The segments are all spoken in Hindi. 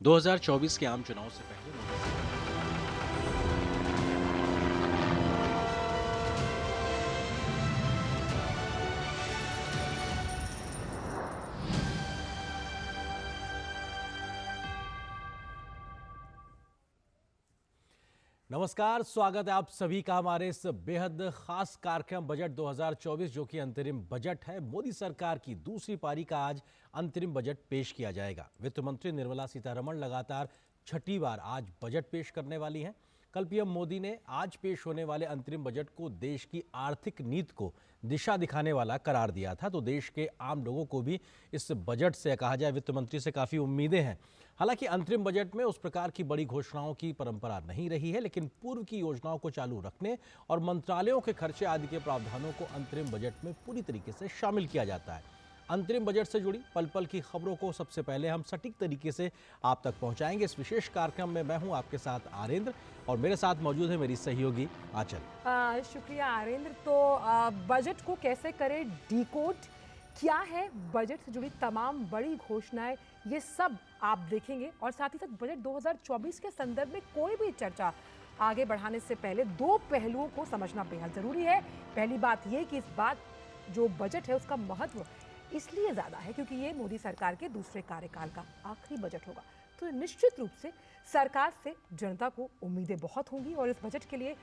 2024 के आम चुनाव से पहले नमस्कार, स्वागत है आप सभी का हमारे इस बेहद खास कार्यक्रम बजट 2024 जो कि अंतरिम बजट है। मोदी सरकार की दूसरी पारी का आज अंतरिम बजट पेश किया जाएगा। वित्त मंत्री निर्मला सीतारमण लगातार छठी बार आज बजट पेश करने वाली हैं। कल पीएम मोदी ने आज पेश होने वाले अंतरिम बजट को देश की आर्थिक नीति को दिशा दिखाने वाला करार दिया था, तो देश के आम लोगों को भी इस बजट से, कहा जाए वित्त मंत्री से, काफ़ी उम्मीदें हैं। हालांकि अंतरिम बजट में उस प्रकार की बड़ी घोषणाओं की परंपरा नहीं रही है, लेकिन पूर्व की योजनाओं को चालू रखने और मंत्रालयों के खर्चे आदि के प्रावधानों को अंतरिम बजट में पूरी तरीके से शामिल किया जाता है। अंतरिम बजट से जुड़ी पल पल की खबरों को सबसे पहले हम सटीक तरीके से आप तक पहुंचाएंगे। इस विशेष कार्यक्रम में मैं हूं आपके साथ आरेंद्र और मेरे साथ मौजूद है मेरी सहयोगी आंचल। शुक्रिया आरेंद्र। तो बजट को कैसे करें डीकोड, क्या है बजट से जुड़ी तमाम बड़ी घोषणाएं, ये सब आप देखेंगे। और साथ ही साथ बजट 2024 के संदर्भ में कोई भी चर्चा आगे बढ़ाने से पहले दो पहलुओं को समझना बेहद जरूरी है। पहली बात ये कि इस बात जो बजट है उसका महत्व इसलिए ज़्यादा है क्योंकि ये मोदी सरकार के दूसरे कार्यकाल का आखिरी बजट होगा। तो निश्चित रूप से सरकार से जनता को उम्मीदें बहुत होंगी। और इस बजट के लिए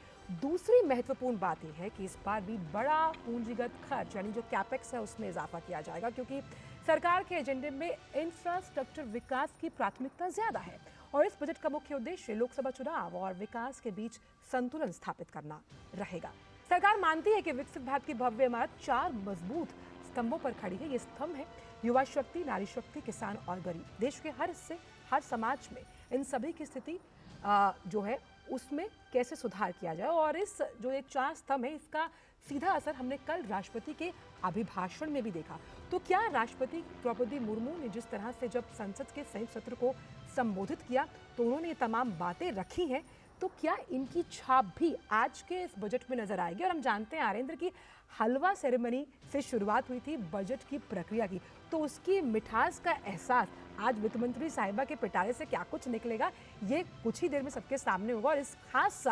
दूसरी महत्वपूर्ण बात यह है कि इस बार भी बड़ा पूंजीगत खर्च यानी जो कैपेक्स है उसमें इजाफा किया जाएगा, क्योंकि सरकार के एजेंडे में इंफ्रास्ट्रक्चर विकास की प्राथमिकता ज़्यादा है। और इस बजट का मुख्य उद्देश्य लोकसभा चुनाव और विकास के बीच संतुलन स्थापित करना रहेगा। सरकार मानती है कि विकसित भारत की भव्य इमारत 4 मजबूत स्तंभों पर खड़ी है। ये स्तंभ है युवा शक्ति, नारी शक्ति, किसान और गरीब। देश के हर हिस्से, हर समाज में इन सभी की स्थिति जो है उसमें कैसे सुधार किया जाए। और इस जो ये 4 स्तंभ है इसका सीधा असर हमने कल राष्ट्रपति के अभिभाषण में भी देखा। तो क्या राष्ट्रपति द्रौपदी मुर्मू ने जिस तरह से जब संसद के संयुक्त सत्र को संबोधित किया तो उन्होंने ये तमाम बातें रखी हैं, तो क्या इनकी छाप भी आज के इस बजट में नजर आएगी। और हम जानते हैं आरेंद्र की हलवा सेरेमनी से शुरुआत हुई थी बजट की प्रक्रिया की, तो उसकी मिठास का एहसास आज वित्त मंत्री साहिबा के पिटारे से क्या कुछ निकलेगा ये कुछ ही देर में सबके सामने होगा। और इस खास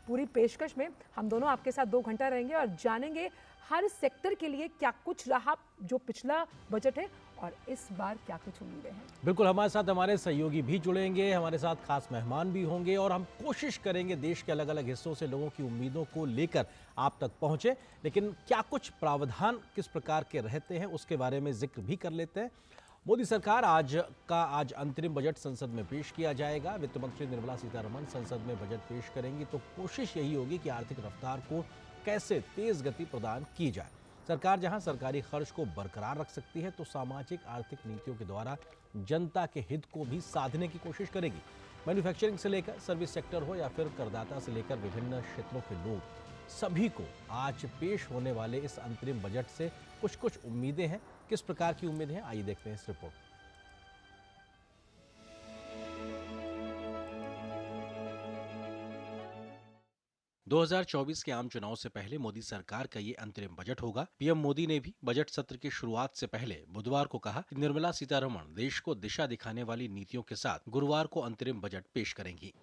पूरी पेशकश में हम दोनों आपके साथ 2 घंटा रहेंगे और जानेंगे हर सेक्टर के लिए क्या कुछ रहा जो पिछला बजट है और इस बार क्या कुछ उम्मीदें हैं। बिल्कुल, हमारे साथ हमारे सहयोगी भी जुड़ेंगे, हमारे साथ खास मेहमान भी होंगे और हम कोशिश करेंगे देश के अलग अलग हिस्सों से लोगों की उम्मीदों को लेकर आप तक पहुंचे। लेकिन क्या कुछ प्रावधान किस प्रकार के रहते हैं उसके बारे में जिक्र भी कर लेते हैं। मोदी सरकार आज अंतरिम बजट संसद में पेश किया जाएगा। वित्त मंत्री निर्मला सीतारमण संसद में बजट पेश करेंगी, तो कोशिश यही होगी कि आर्थिक रफ्तार को कैसे तेज गति प्रदान की जाए। सरकार जहां सरकारी खर्च को बरकरार रख सकती है, तो सामाजिक आर्थिक नीतियों के द्वारा जनता के हित को भी साधने की कोशिश करेगी। मैन्युफैक्चरिंग से लेकर सर्विस सेक्टर हो या फिर करदाता से लेकर विभिन्न क्षेत्रों के लोग, सभी को आज पेश होने वाले इस अंतरिम बजट से कुछ कुछ उम्मीदें हैं। किस प्रकार की उम्मीदें हैं, आइए देखते हैं इस रिपोर्ट। 2024 के आम चुनाव से पहले मोदी सरकार का ये अंतरिम बजट होगा। पीएम मोदी ने भी बजट सत्र की शुरुआत से पहले बुधवार को कहा कि निर्मला सीतारमण देश को दिशा दिखाने वाली नीतियों के साथ गुरुवार को अंतरिम बजट पेश करेंगी।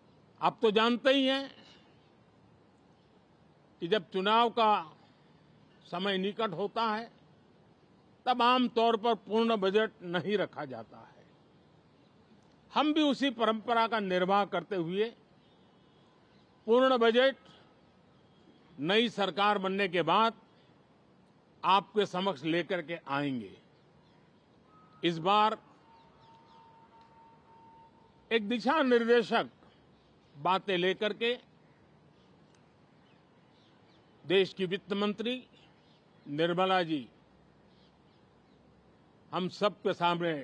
आप तो जानते ही हैं कि जब चुनाव का समय निकट होता है तब आमतौर पर पूर्ण बजट नहीं रखा जाता है। हम भी उसी परंपरा का निर्वाह करते हुए पूर्ण बजट नई सरकार बनने के बाद आपके समक्ष लेकर के आएंगे। इस बार एक दिशा निर्देशक बातें लेकर के देश की वित्त मंत्री निर्मला जी हम सबके सामने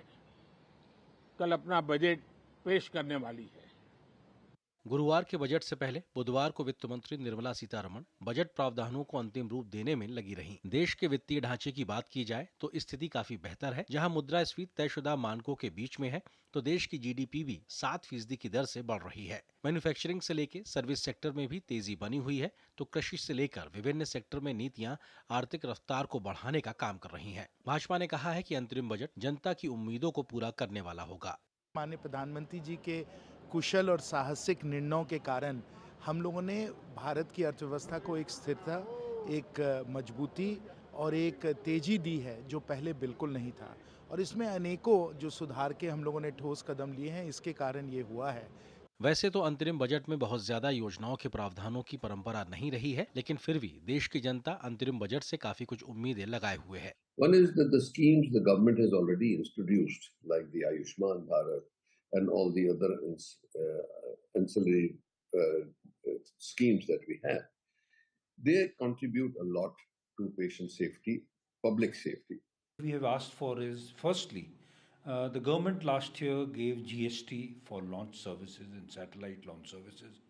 कल अपना बजट पेश करने वाली है। गुरुवार के बजट से पहले बुधवार को वित्त मंत्री निर्मला सीतारमण बजट प्रावधानों को अंतिम रूप देने में लगी रहीं। देश के वित्तीय ढांचे की बात की जाए तो स्थिति काफी बेहतर है। जहां मुद्रास्फीति तयशुदा मानकों के बीच में है, तो देश की जीडीपी भी 7% की दर से बढ़ रही है। मैन्युफैक्चरिंग से लेकर सर्विस सेक्टर में भी तेजी बनी हुई है, तो कृषि से लेकर विभिन्न सेक्टर में नीतियां आर्थिक रफ्तार को बढ़ाने का काम कर रही हैं। भाजपा ने कहा है कि अंतरिम बजट जनता की उम्मीदों को पूरा करने वाला होगा। माननीय प्रधानमंत्री जी के कुशल और साहसिक निर्णयों के कारण हम लोगों ने भारत की अर्थव्यवस्था को एक स्थिरता, एक मजबूती और एक तेजी दी है जो पहले बिल्कुल नहीं था। और इसमें अनेकों जो सुधार के हम लोगों ने ठोस कदम लिए हैं, इसके कारण ये हुआ है। वैसे तो अंतरिम बजट में बहुत ज्यादा योजनाओं के प्रावधानों की परंपरा नहीं रही है, लेकिन फिर भी देश की जनता अंतरिम बजट से काफी कुछ उम्मीदें लगाए हुए है। One is that the schemes the government has already introduced, like the Ayushman Bharat and all the other ancillary schemes that we have, they contribute a lot to patient safety, public safety. We have asked for is, firstly, the government last year gave GST for launch services and satellite launch services.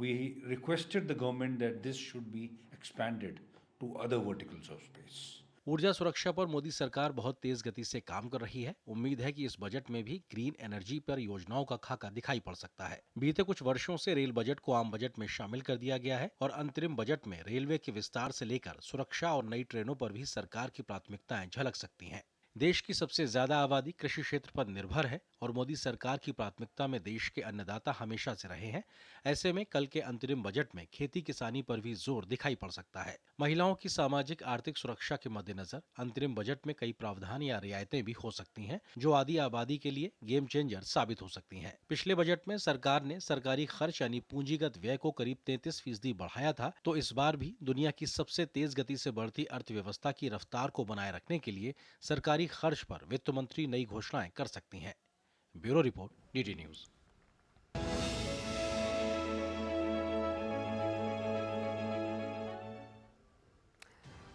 We requested the government that this should be expanded to other verticals of space. ऊर्जा सुरक्षा पर मोदी सरकार बहुत तेज गति से काम कर रही है। उम्मीद है कि इस बजट में भी ग्रीन एनर्जी पर योजनाओं का खाका दिखाई पड़ सकता है। बीते कुछ वर्षों से रेल बजट को आम बजट में शामिल कर दिया गया है और अंतरिम बजट में रेलवे के विस्तार से लेकर सुरक्षा और नई ट्रेनों पर भी सरकार की प्राथमिकताएं झलक सकती हैं। देश की सबसे ज्यादा आबादी कृषि क्षेत्र पर निर्भर है और मोदी सरकार की प्राथमिकता में देश के अन्नदाता हमेशा से रहे हैं। ऐसे में कल के अंतरिम बजट में खेती किसानी पर भी जोर दिखाई पड़ सकता है। महिलाओं की सामाजिक आर्थिक सुरक्षा के मद्देनजर अंतरिम बजट में कई प्रावधान या रियायतें भी हो सकती हैं, जो आधी आबादी के लिए गेम चेंजर साबित हो सकती हैं। पिछले बजट में सरकार ने सरकारी खर्च यानी पूंजीगत व्यय को करीब 33% बढ़ाया था, तो इस बार भी दुनिया की सबसे तेज गति से बढ़ती अर्थव्यवस्था की रफ्तार को बनाए रखने के लिए सरकारी खर्च पर वित्त मंत्री नई घोषणाएं कर सकती हैं। Bureau report, DD news.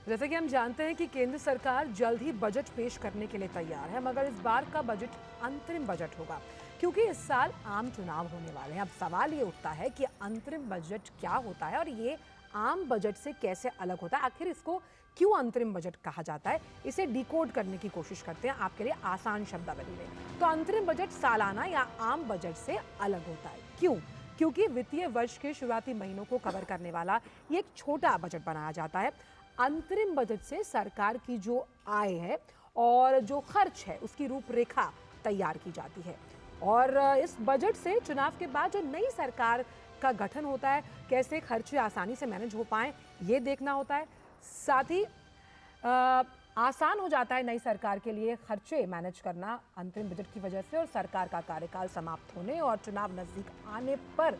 जैसे कि हम जानते हैं कि केंद्र सरकार जल्द ही बजट पेश करने के लिए तैयार है, मगर इस बार का बजट अंतरिम बजट होगा क्योंकि इस साल आम चुनाव होने वाले हैं। अब सवाल ये उठता है कि अंतरिम बजट क्या होता है और ये आम बजट से कैसे अलग होता है। आखिर इसको क्यों अंतरिम बजट कहा जाता है, इसे डिकोड करने की कोशिश करते हैं आपके लिए आसान शब्दावली में। तो अंतरिम बजट सालाना या आम बजट से अलग होता है। क्यों? क्योंकि वित्तीय वर्ष के शुरुआती महीनों को कवर करने वाला ये एक छोटा बजट बनाया जाता है। अंतरिम बजट से सरकार की जो आय है और जो खर्च है उसकी रूपरेखा तैयार की जाती है और इस बजट से चुनाव के बाद जो नई सरकार का गठन होता है, कैसे खर्चे आसानी से मैनेज हो पाएं ये देखना होता है। साथ ही आसान हो जाता है नई सरकार के लिए खर्चे मैनेज करना अंतरिम बजट की वजह से, और सरकार का कार्यकाल समाप्त होने और चुनाव नजदीक आने पर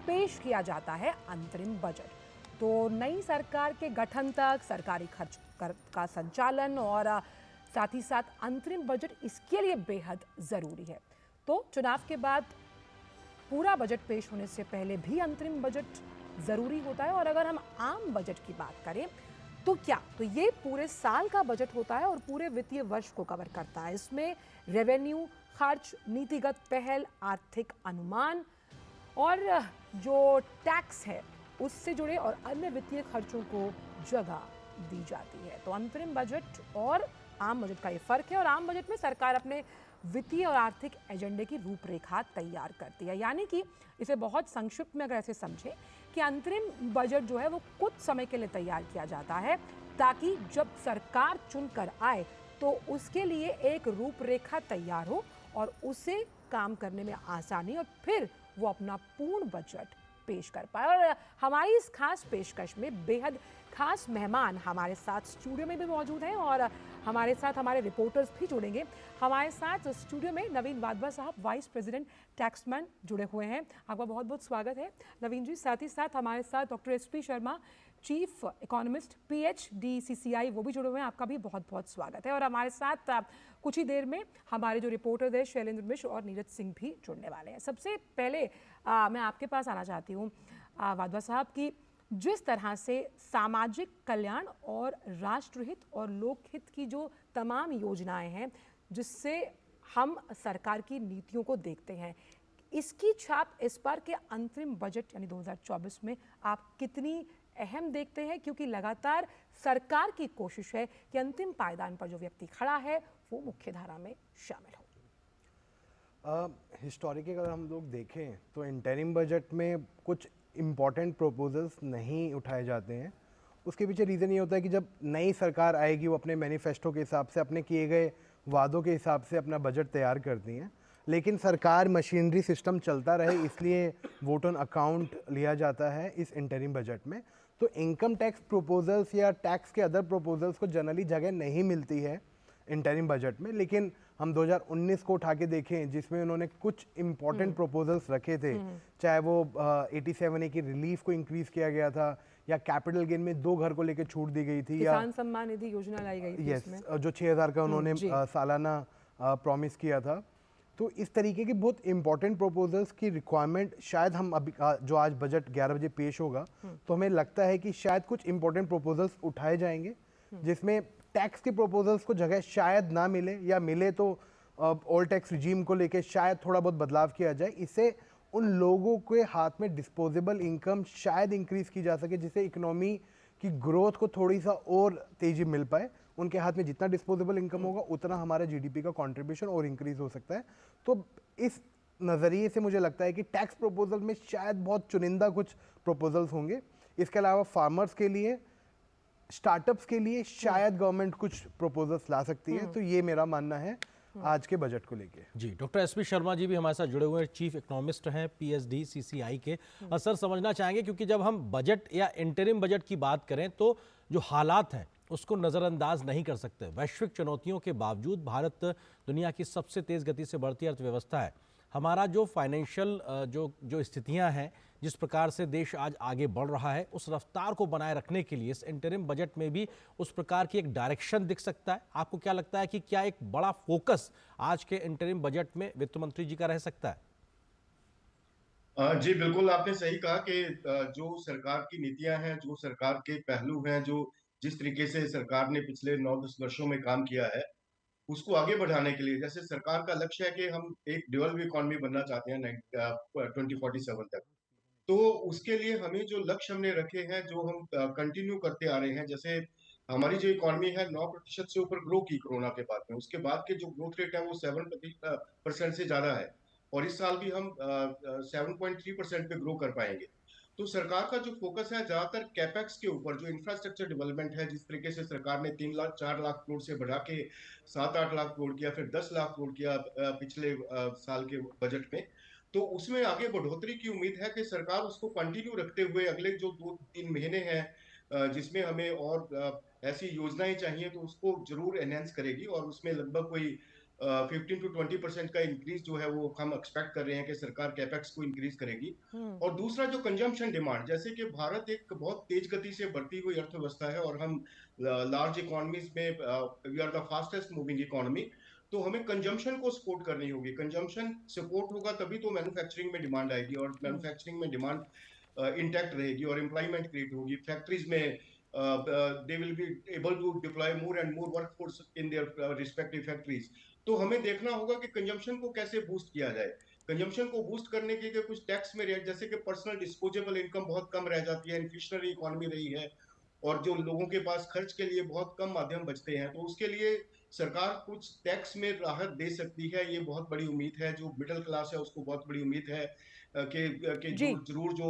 पेश किया जाता है अंतरिम बजट। तो नई सरकार के गठन तक सरकारी खर्च का संचालन और साथ ही साथ अंतरिम बजट इसके लिए बेहद ज़रूरी है। तो चुनाव के बाद पूरा बजट पेश होने से पहले भी अंतरिम बजट ज़रूरी होता है। और अगर हम आम बजट की बात करें तो क्या, तो ये पूरे साल का बजट होता है और पूरे वित्तीय वर्ष को कवर करता है। इसमें रेवेन्यू, खर्च, नीतिगत पहल, आर्थिक अनुमान और जो टैक्स है उससे जुड़े और अन्य वित्तीय खर्चों को जगह दी जाती है। तो अंतरिम बजट और आम बजट का ये फर्क है और आम बजट में सरकार अपने वित्तीय और आर्थिक एजेंडे की रूपरेखा तैयार करती है। यानी कि इसे बहुत संक्षिप्त में अगर ऐसे समझें कि अंतरिम बजट जो है वो कुछ समय के लिए तैयार किया जाता है ताकि जब सरकार चुनकर आए तो उसके लिए एक रूपरेखा तैयार हो और उसे काम करने में आसानी, और फिर वो अपना पूर्ण बजट पेश कर पाए। और हमारी इस खास पेशकश में बेहद खास मेहमान हमारे साथ स्टूडियो में भी मौजूद हैं और हमारे साथ हमारे रिपोर्टर्स भी जुड़ेंगे। हमारे साथ स्टूडियो में नवीन वाधवा साहब, वाइस प्रेसिडेंट टैक्समैन, जुड़े हुए हैं। आपका बहुत बहुत स्वागत है नवीन जी। साथ ही साथ हमारे साथ doctor SP Sharma, chief economist, PhD CCI, वो भी जुड़े हुए हैं। आपका भी बहुत बहुत स्वागत है। और हमारे साथ कुछ ही देर में हमारे जो रिपोर्टर हैं शैलेंद्र मिश्र और नीरज सिंह भी जुड़ने वाले हैं। सबसे पहले मैं आपके पास आना चाहती हूँ वाधवा साहब की, जिस तरह से सामाजिक कल्याण और राष्ट्रहित और लोकहित की जो तमाम योजनाएं हैं जिससे हम सरकार की नीतियों को देखते हैं, इसकी छाप इस बार के अंतरिम बजट यानी 2024 में आप कितनी अहम देखते हैं, क्योंकि लगातार सरकार की कोशिश है कि अंतिम पायदान पर जो व्यक्ति खड़ा है वो मुख्यधारा में शामिल हो। हिस्टोरिकली अगर हम लोग देखें तो इंटरिम बजट में कुछ इम्पॉर्टेंट प्रपोजल्स नहीं उठाए जाते हैं। उसके पीछे रीज़न ये होता है कि जब नई सरकार आएगी वो अपने मैनिफेस्टो के हिसाब से, अपने किए गए वादों के हिसाब से अपना बजट तैयार करती हैं। लेकिन सरकार मशीनरी सिस्टम चलता रहे इसलिए वोट ऑन अकाउंट लिया जाता है इस इंटरिम बजट में। तो इनकम टैक्स प्रपोजल्स या टैक्स के अदर प्रपोजल्स को जनरली जगह नहीं मिलती है इंटरिम बजट में, लेकिन हम 2019 को उठा के देखें जिसमें उन्होंने कुछ इंपॉर्टेंट प्रपोजल्स रखे थे, चाहे वो 87A की रिलीफ को इंक्रीज किया गया था, या कैपिटल गेन में 2 घर को लेकर छूट दी गई थी, या किसान सम्मान निधि योजना लाई गई थी यस इसमें। जो 6,000 का उन्होंने जी। सालाना प्रॉमिस किया था। तो इस तरीके के बहुत इंपॉर्टेंट प्रपोजल्स की रिक्वायरमेंट शायद हम अभी जो आज बजट 11 बजे पेश होगा तो हमें लगता है कि शायद कुछ इंपॉर्टेंट प्रपोजल्स उठाए जाएंगे जिसमें टैक्स के प्रपोजल्स को जगह शायद ना मिले, या मिले तो ऑल टैक्स रिजीम को लेके शायद थोड़ा बहुत बदलाव किया जाए। इससे उन लोगों के हाथ में डिस्पोजेबल इनकम शायद इंक्रीज की जा सके, जिससे इकोनॉमी की ग्रोथ को थोड़ी सा और तेजी मिल पाए। उनके हाथ में जितना डिस्पोजेबल इनकम होगा उतना हमारा जीडीपी का कंट्रीब्यूशन और इंक्रीज हो सकता है। तो इस नज़रिए से मुझे लगता है कि टैक्स प्रपोजल में शायद बहुत चुनिंदा कुछ प्रपोजल्स होंगे। इसके अलावा फार्मर्स के लिए, स्टार्टअप्स के लिए शायद गवर्नमेंट कुछ प्रपोजल्स ला सकती है। तो ये मेरा मानना है आज के बजट को लेके। जी, डॉक्टर एसपी शर्मा जी भी हमारे साथ जुड़े हुए हैं, चीफ इकोनॉमिस्ट हैं पीएचडी सीसीआई के। सर, समझना चाहेंगे क्योंकि जब हम बजट या इंटरिम बजट की बात करें तो जो हालात हैं उसको नज़रअंदाज नहीं कर सकते। वैश्विक चुनौतियों के बावजूद भारत दुनिया की सबसे तेज़ गति से बढ़ती अर्थव्यवस्था है। हमारा जो फाइनेंशियल जो स्थितियां हैं, जिस प्रकार से देश आज आगे बढ़ रहा है, उस रफ्तार को बनाए रखने के लिए इस इंटरिम बजट में भी उस प्रकार की एक डायरेक्शन दिख सकता है। आपको क्या लगता है कि क्या एक बड़ा फोकस आज के इंटरिम बजट में वित्त मंत्री जी का रह सकता है? जी बिल्कुल, आपने सही कहा कि जो सरकार की नीतियां हैं, जो सरकार के पहलू हैं, जो जिस तरीके से सरकार ने पिछले 9-10 वर्षों में काम किया है, उसको आगे बढ़ाने के लिए, जैसे सरकार का लक्ष्य है कि हम एक डेवलप इकोनॉमी बनना चाहते हैं 2047 तक। तो उसके लिए हमें जो लक्ष्य हमने रखे हैं, जो हम कंटिन्यू करते आ रहे हैं, जैसे हमारी जो इकोनॉमी है 9% से ऊपर ग्रो की कोरोना के बाद में, उसके बाद के जो ग्रोथ रेट है वो 7% से ज्यादा है, और इस साल भी हम 7.3% पे ग्रो कर पाएंगे। तो सरकार का जो फोकस है ज्यादातर कैपेक्स के ऊपर, जो इंफ्रास्ट्रक्चर डेवलपमेंट है, जिस तरीके से सरकार ने 3 लाख 4 लाख करोड़ से बढ़ा के 7-8 लाख करोड़ किया, फिर 10 लाख करोड़ किया पिछले साल के बजट में, तो उसमें आगे बढ़ोतरी की उम्मीद है कि सरकार उसको कंटिन्यू रखते हुए अगले जो 2-3 महीने हैं जिसमें हमें और ऐसी योजनाएं चाहिए, तो उसको जरूर एनहेंस करेगी, और उसमें लगभग कोई 15 to 20% का इंक्रीज जो है वो हम एक्सपेक्ट कर रहे हैं कि सरकार कैपेक्स को इंक्रीज करेगी। और दूसरा जो कंजम्पशन डिमांड, जैसे कि भारत एक बहुत तेज गति से बढ़ती हुई अर्थव्यवस्था है, और हम लार्ज इकोनॉमीज में we are the fastest moving economy, तो हमें कंजम्पशन को सपोर्ट करनी होगी। कंजम्पशन सपोर्ट होगा तभी तो मैन्युफैक्चरिंग में डिमांड आएगी, और मैन्युफैक्चरिंग में डिमांड इंटैक्ट रहेगी और एम्प्लॉयमेंट क्रिएट होगी। फैक्ट्रीज में they will be able to deploy more and more workforce in their respective factories. तो हमें देखना होगा कि कंजम्पशन को कैसे बूस्ट किया जाए। कंजम्पशन को बूस्ट करने के लिए कुछ टैक्स में जैसे कि पर्सनल डिस्पोजेबल इनकम बहुत कम रह जाती है, इन्फ्लेशनरी इकोनॉमी रही है, और जो लोगों के पास खर्च के लिए बहुत कम माध्यम बचते हैं, तो उसके लिए सरकार कुछ टैक्स में राहत दे सकती है। ये बहुत बड़ी उम्मीद है, जो मिडिल क्लास है उसको बहुत बड़ी उम्मीद है कि जी। जरूर जो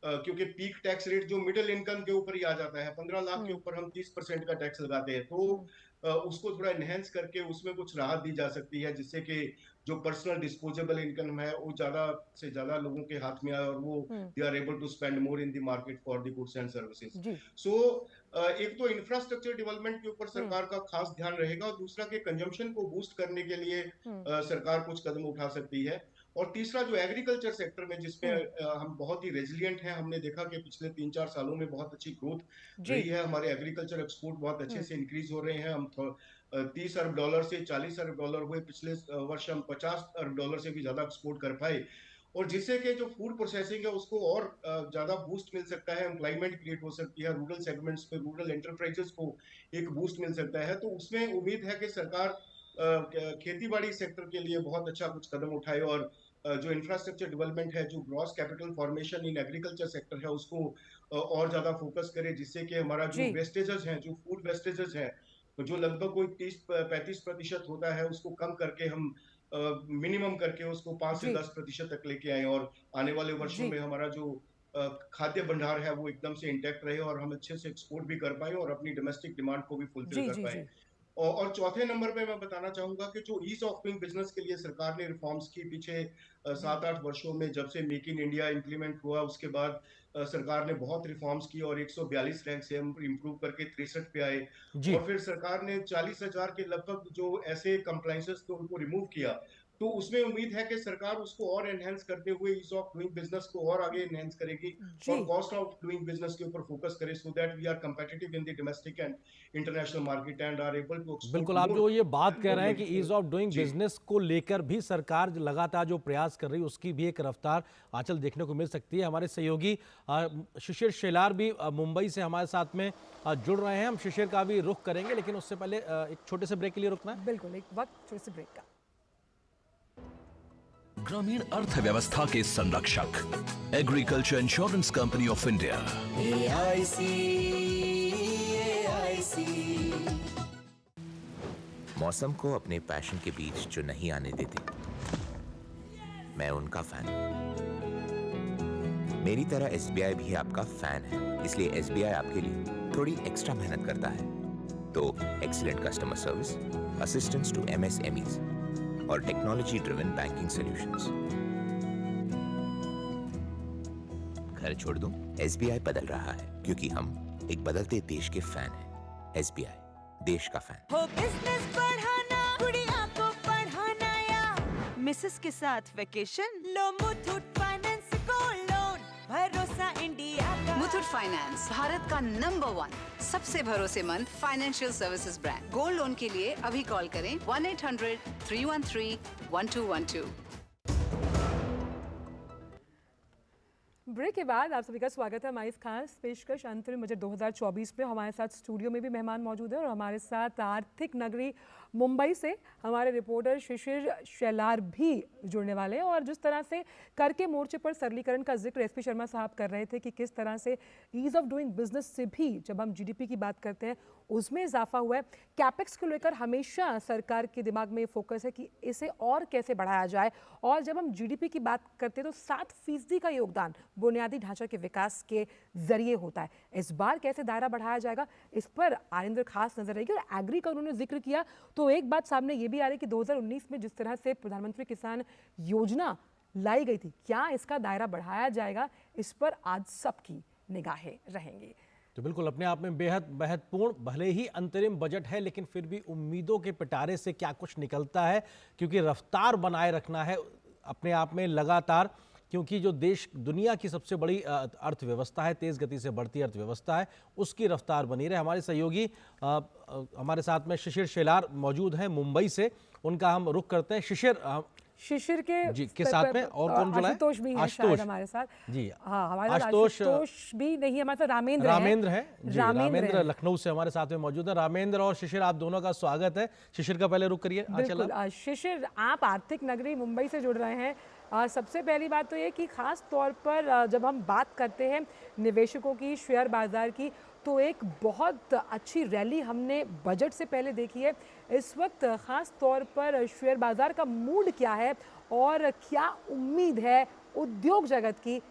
क्योंकि पीक टैक्स रेट जो मिडिल इनकम के ऊपर ही आ जाता है, 15 लाख के ऊपर हम 30% का टैक्स लगाते हैं, तो उसको थोड़ा एनहेंस करके उसमें कुछ राहत दी जा सकती है, जिससे कि जो पर्सनल डिस्पोजेबल इनकम है वो ज्यादा से ज्यादा लोगों के हाथ में आए, और वो they are able to spend more in the market for the goods and services. जी। सो एक तो इंफ्रास्ट्रक्चर डेवलपमेंट के ऊपर सरकार का खास ध्यान रहेगा, और दूसरा के कंजम्पशन को बूस्ट करने के लिए सरकार कुछ कदम उठा सकती है। और तीसरा जो एग्रीकल्चर सेक्टर में, जिसमें हम बहुत ही रेजिलिएंट हैं, हमने देखा कि पिछले 3-4 सालों में बहुत अच्छी ग्रोथ रही है, हमारे एग्रीकल्चर एक्सपोर्ट बहुत अच्छे से इंक्रीज हो रहे हैं। हम $30 अरब से $40 अरब हुए, पिछले वर्ष हम $50 अरब से भी ज्यादा एक्सपोर्ट कर पाए, और जिससे कि जो फूड प्रोसेसिंग है उसको और ज्यादा बूस्ट मिल सकता है, एम्प्लॉयमेंट क्रिएट हो सकती है, रूरल सेगमेंट्स पे रूरल एंटरप्राइजेस को एक बूस्ट मिल सकता है। तो उसमें उम्मीद है कि सरकार खेती बाड़ी सेक्टर के लिए बहुत अच्छा कुछ कदम उठाए, और जो इंफ्रास्ट्रक्चर डेवलपमेंट है, जो gross capital formation in agriculture sector है, उसको और ज्यादा फोकस करे, जिससे कि हमारा जो जी। वेस्टेजेस हैं, जो फूड वेस्टेजेस हैं, जो लगभग कोई 30-35% होता है, उसको कम करके हम मिनिमम करके उसको 5 से जी। 10% तक लेके आए, और आने वाले वर्षों जी। में हमारा जो खाद्य भंडार है वो एकदम से इंटैक्ट रहे, और हम अच्छे से एक्सपोर्ट भी कर पाए और अपनी डोमेस्टिक डिमांड को भी फुलफिल जी। कर जी। पाए। जी। और चौथे नंबर पे मैं बताना चाहूंगा कि जो ईज ऑफ डूइंग बिजनेस के लिए सरकार ने रिफॉर्म्स की पीछे 7-8 वर्षों में, जब से मेक इन इंडिया इंप्लीमेंट हुआ उसके बाद सरकार ने बहुत रिफॉर्म्स की और 142 रैंक से हम इंप्रूव करके 63 पे आए। जी। और फिर सरकार ने 40,000 के लगभग जो ऐसे कंप्लाइंसेस थे उनको रिमूव किया। तो उसमें उम्मीद है कि सरकार उसको और एनहेंस करते हुए ईज ऑफ डूइंग बिजनेस को और आगे एनहेंस करेगी जी। और कॉस्ट ऑफ डूइंग बिजनेस के ऊपर फोकस करे, so that we are competitive in the domestic and international market and are able to export बिल्कुल, आप जो मोर ये बात कह देन रहे हैं कि ईज ऑफ डूइंग जी। बिजनेस को लेकर भी सरकार लगातार जो प्रयास कर रही है उसकी भी एक रफ्तार आंचल देखने को मिल सकती है। हमारे सहयोगी शिशिर शेलार भी मुंबई से हमारे साथ में जुड़ रहे हैं। हम शिशिर का भी रुख करेंगे, लेकिन उससे पहले एक छोटे से ब्रेक के लिए रुकना है। बिल्कुल, एक वक्त छोटे से ब्रेक का। ग्रामीण अर्थव्यवस्था के संरक्षक agriculture insurance company of India. मौसम को अपने पैशन के बीच जो नहीं आने देते, मैं उनका फैन हूं। मेरी तरह एसबीआई भी आपका फैन है, इसलिए एसबीआई आपके लिए थोड़ी एक्स्ट्रा मेहनत करता है। तो excellent customer service, assistance to MSMEs और टेक्नोलॉजी ड्रिवन बैंकिंग सॉल्यूशंस। घर छोड़ दूं? एसबीआई बदल रहा है क्योंकि हम एक बदलते देश के फैन हैं। एसबीआई, देश का फैन। हो बिजनेस बढ़ाना, गुड़िया को पढ़ाना या मिसेस के साथ वेकेशन, लो मुथूट फाइनेंस गोल्ड लोन, भरोसा इंडिया का। मुथूट फाइनेंस भारत का नंबर 1 सबसे भरोसेमंद financial services brand. Gold loan के लिए अभी कॉल करें 1-800-313-1212। ब्रेक के बाद आप सभी का स्वागत है हमारी इस खास पेशकश अंतरिम बजट 2024 में। हमारे साथ स्टूडियो में भी मेहमान मौजूद है और हमारे साथ आर्थिक नगरी मुंबई से हमारे रिपोर्टर शिशिर शेलार भी जुड़ने वाले हैं। और जिस तरह से कर के मोर्चे पर सरलीकरण का जिक्र एसपी शर्मा साहब कर रहे थे कि किस तरह से ईज ऑफ डूइंग बिजनेस से भी जब हम जीडीपी की बात करते हैं उसमें इजाफा हुआ है। कैपेक्स को लेकर हमेशा सरकार के दिमाग में फोकस है कि इसे और कैसे बढ़ाया जाए। और जब हम जीडीपी की बात करते हैं तो 7% का योगदान बुनियादी ढांचा के विकास के जरिए होता है। इस बार कैसे दायरा बढ़ाया जाएगा, इस पर आरिंदर खास नजर रहेगी। और एग्री का उन्होंने जिक्र किया तो एक बात सामने ये भी आ रही है कि 2019 में जिस तरह से प्रधानमंत्री किसान योजना लाई गई थी, क्या इसका दायरा बढ़ाया जाएगा, इस पर आज सबकी निगाहें रहेंगी। तो बिल्कुल अपने आप में बेहद महत्वपूर्ण, भले ही अंतरिम बजट है लेकिन फिर भी उम्मीदों के पिटारे से क्या कुछ निकलता है, क्योंकि रफ्तार बनाए रखना है अपने आप में लगातार। क्योंकि जो देश दुनिया की सबसे बड़ी अर्थव्यवस्था है, तेज़ गति से बढ़ती अर्थव्यवस्था है, उसकी रफ्तार बनी रहे। हमारे सहयोगी हमारे साथ में शिशिर शेलार मौजूद हैं मुंबई से, उनका हम रुख करते हैं। शिशिर के जी के साथ में और कौन जुड़ा है? आशुतोष भी है शायद हमारे साथ। जी हाँ, हमारे साथ आशुतोष भी नहीं है, हमारे साथ रामेंद्र है जी, रामेंद्र लखनऊ से हमारे साथ में मौजूद है। रामेंद्र और शिशिर, आप दोनों का स्वागत है। शिशिर का पहले रुख करिए। बिल्कुल शिशिर, आप आर्थिक नगरी मुंबई से जुड़ रहे हैं। सबसे पहली बात तो ये कि खास तौर पर जब हम बात करते हैं निवेशकों की, शेयर बाजार की, तो एक बहुत अच्छी रैली हमने बजट से पहले देखी है। इस वक्त खास तौर पर शेयर बाजार का मूड क्या है और क्या उम्मीद है उद्योग जगत की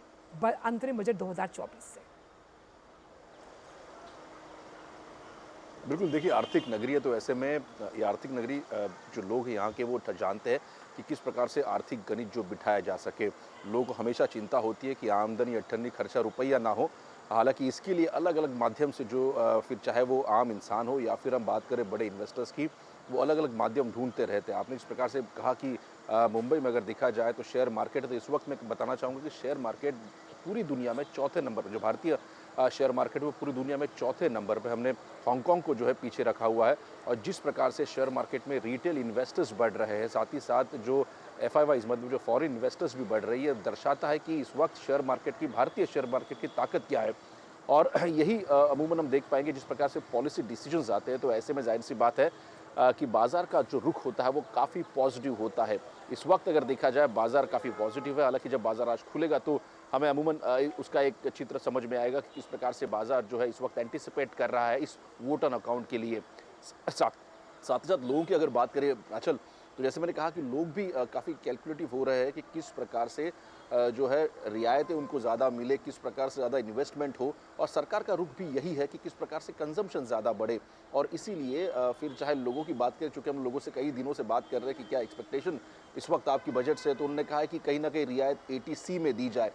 अंतरिम बजट 2024 से? बिल्कुल, देखिए आर्थिक नगरी है तो ऐसे में ये आर्थिक नगरी जो लोग यहाँ के वो जानते हैं कि किस प्रकार से आर्थिक गणित जो बिठाया जा सके। लोगों को हमेशा चिंता होती है कि आमदनी अठन्नी खर्चा रुपया ना हो। हालांकि इसके लिए अलग अलग माध्यम से जो फिर चाहे वो आम इंसान हो या फिर हम बात करें बड़े इन्वेस्टर्स की, वो अलग अलग माध्यम ढूंढते रहते हैं। आपने इस प्रकार से कहा कि मुंबई में अगर देखा जाए तो शेयर मार्केट है, तो इस वक्त मैं बताना चाहूँगा कि शेयर मार्केट पूरी दुनिया में चौथे नंबर पर, जो भारतीय शेयर मार्केट वो पूरी दुनिया में चौथे नंबर पे, हमने हांगकांग को जो है पीछे रखा हुआ है। और जिस प्रकार से शेयर मार्केट में रिटेल इन्वेस्टर्स बढ़ रहे हैं, साथ ही साथ जो FIIs मतलब जो फॉरेन इन्वेस्टर्स भी बढ़ रही है, दर्शाता है कि इस वक्त शेयर मार्केट की, भारतीय शेयर मार्केट की ताकत क्या है। और यही अमूमन हम देख पाएंगे जिस प्रकार से पॉलिसी डिसीजंस आते हैं, तो ऐसे में जाहिर सी बात है कि बाजार का जो रुख होता है वो काफ़ी पॉजिटिव होता है। इस वक्त अगर देखा जाए बाजार काफ़ी पॉजिटिव है। हालांकि जब बाजार आज खुलेगा तो हमें अमूमन उसका एक चित्र समझ में आएगा कि किस प्रकार से बाजार जो है इस वक्त एंटिसिपेट कर रहा है इस वोट ऑन अकाउंट के लिए। साथ ही साथ लोगों की अगर बात करें आंचल, तो जैसे मैंने कहा कि लोग भी काफ़ी कैलकुलेटिव हो रहे हैं कि किस प्रकार से जो है रियायतें उनको ज़्यादा मिले, किस प्रकार से ज़्यादा इन्वेस्टमेंट हो, और सरकार का रुख भी यही है कि किस प्रकार से कंजम्पशन ज़्यादा बढ़े। और इसीलिए फिर चाहे लोगों की बात करें, चूँकि हम लोगों से कई दिनों से बात कर रहे हैं कि क्या एक्सपेक्टेशन इस वक्त आपकी बजट से है, तो उन्होंने कहा है कि कहीं ना कहीं रियायत 80C में दी जाए,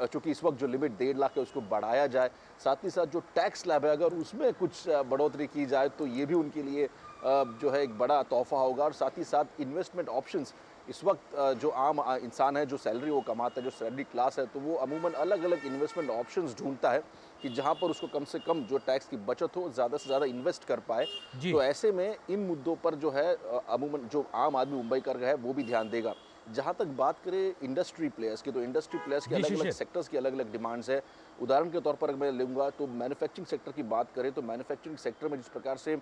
चूँकि इस वक्त जो लिमिट 1.5 लाख है उसको बढ़ाया जाए। साथ ही साथ जो टैक्स स्लैब है अगर उसमें कुछ बढ़ोतरी की जाए तो ये भी उनके लिए जो है एक बड़ा तोहफा होगा। और साथ ही साथ इन्वेस्टमेंट ऑप्शंस, इस वक्त जो आम इंसान है, जो सैलरी वो कमाता है, जो सैलरी क्लास है, तो वो अमूमन अलग अलग इन्वेस्टमेंट ऑप्शंस ढूंढता है कि जहां पर उसको कम से कम जो टैक्स की बचत हो, ज़्यादा से ज़्यादा इन्वेस्ट कर पाए। तो ऐसे में इन मुद्दों पर जो है अमूमन जो आम आदमी मुंबई कर है वो भी ध्यान देगा। जहाँ तक बात करें इंडस्ट्री प्लेयर्स की, तो इंडस्ट्री प्लेयर्स की अलग अलग सेक्टर्स की अलग अलग डिमांड्स है। उदाहरण के तौर पर अगर मैं लूँगा तो मैन्युफैक्चरिंग सेक्टर की बात करें तो मैन्युफैक्चरिंग सेक्टर में जिस प्रकार से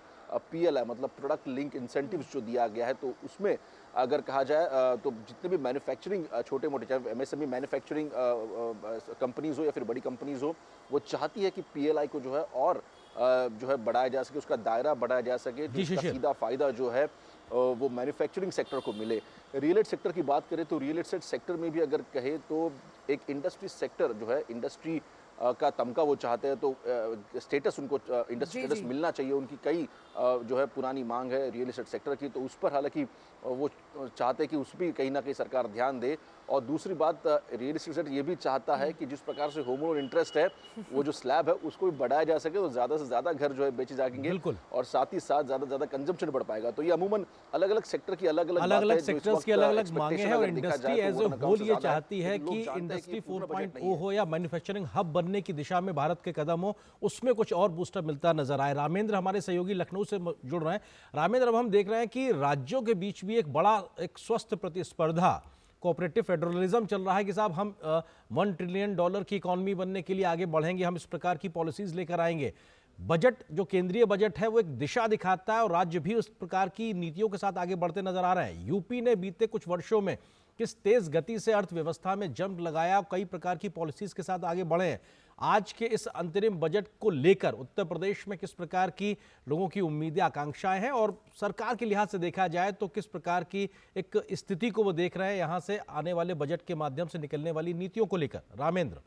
PLI मतलब प्रोडक्ट लिंक इंसेंटिव्स जो दिया गया है, तो उसमें अगर कहा जाए तो जितने भी मैन्युफैक्चरिंग छोटे मोटे चाहे MSME मैन्युफैक्चरिंग कंपनीज़ हो या फिर बड़ी कंपनीज़ हो, वो चाहती है कि PLI को जो है और जो है बढ़ाया जा सके, उसका दायरा बढ़ाया जा सके, तो इसका सीधा फ़ायदा जो है वो मैन्युफैक्चरिंग सेक्टर को मिले। रियल एस्टेट सेक्टर की बात करें तो रियल एस्टेट सेक्टर में भी अगर कहे तो एक इंडस्ट्री सेक्टर जो है, इंडस्ट्री का तमका वो चाहते हैं, तो स्टेटस उनको इंडस्ट्री स्टेटस मिलना चाहिए। उनकी कई जो है पुरानी मांग है रियल एस्टेट सेक्टर की, तो उस पर हालांकि वो चाहते हैं कि उस पर कहीं ना कहीं सरकार ध्यान दे। और दूसरी बात, रियल एस्टेट सेक्टर ये भी चाहता है कि जिस प्रकार से होम लोन इंटरेस्ट है, वो जो स्लैब है उसको भी बढ़ाया जा सके, तो ज़्यादा से ज़्यादा घर जो है बेचे जाएंगे और साथ ही साथ ज़्यादा से ज़्यादा कंजम्पशन बढ़ पाएगा। तो ये अमूमन अलग अलग सेक्टर की अलग अलग सेक्टर्स की अलग अलग मांगे हैं, और इंडस्ट्री एज ए होल ये चाहती है कि इंडस्ट्री 4.0 हो या मैन्युफैक्चरिंग हब बनने की दिशा में भारत के कदम हो, उसमें कुछ और बूस्टर मिलता नजर आए। रामेंद्र हमारे सहयोगी लखनऊ से जुड़ रहे हैं। रामेंद्र, अब हम देख रहे हैं कि राज्यों के बीच भी एक बड़ा एक स्वस्थ प्रतिस्पर्धा, कोऑपरेटिव फेडरलिज्म चल रहा है कि साहब हम $1 ट्रिलियन की इकॉनमी बनने के लिए आगे बढ़ेंगे, हम इस प्रकार की पॉलिसीज लेकर आएंगे। बजट जो केंद्रीय बजट है वो एक दिशा दिखाता है और राज्य भी उस प्रकार की नीतियों के साथ आगे बढ़ते नजर आ रहे हैं। यूपी ने बीते कुछ वर्षों में किस तेज गति से अर्थव्यवस्था में जंप लगाया, कई प्रकार की पॉलिसीज के साथ आगे बढ़े हैं। आज के इस अंतरिम बजट को लेकर उत्तर प्रदेश में किस प्रकार की लोगों की उम्मीदें आकांक्षाएं हैं, और सरकार के लिहाज से देखा जाए तो किस प्रकार की एक स्थिति को वो देख रहे हैं यहां से आने वाले बजट के माध्यम से निकलने वाली नीतियों को लेकर? रामेंद्र,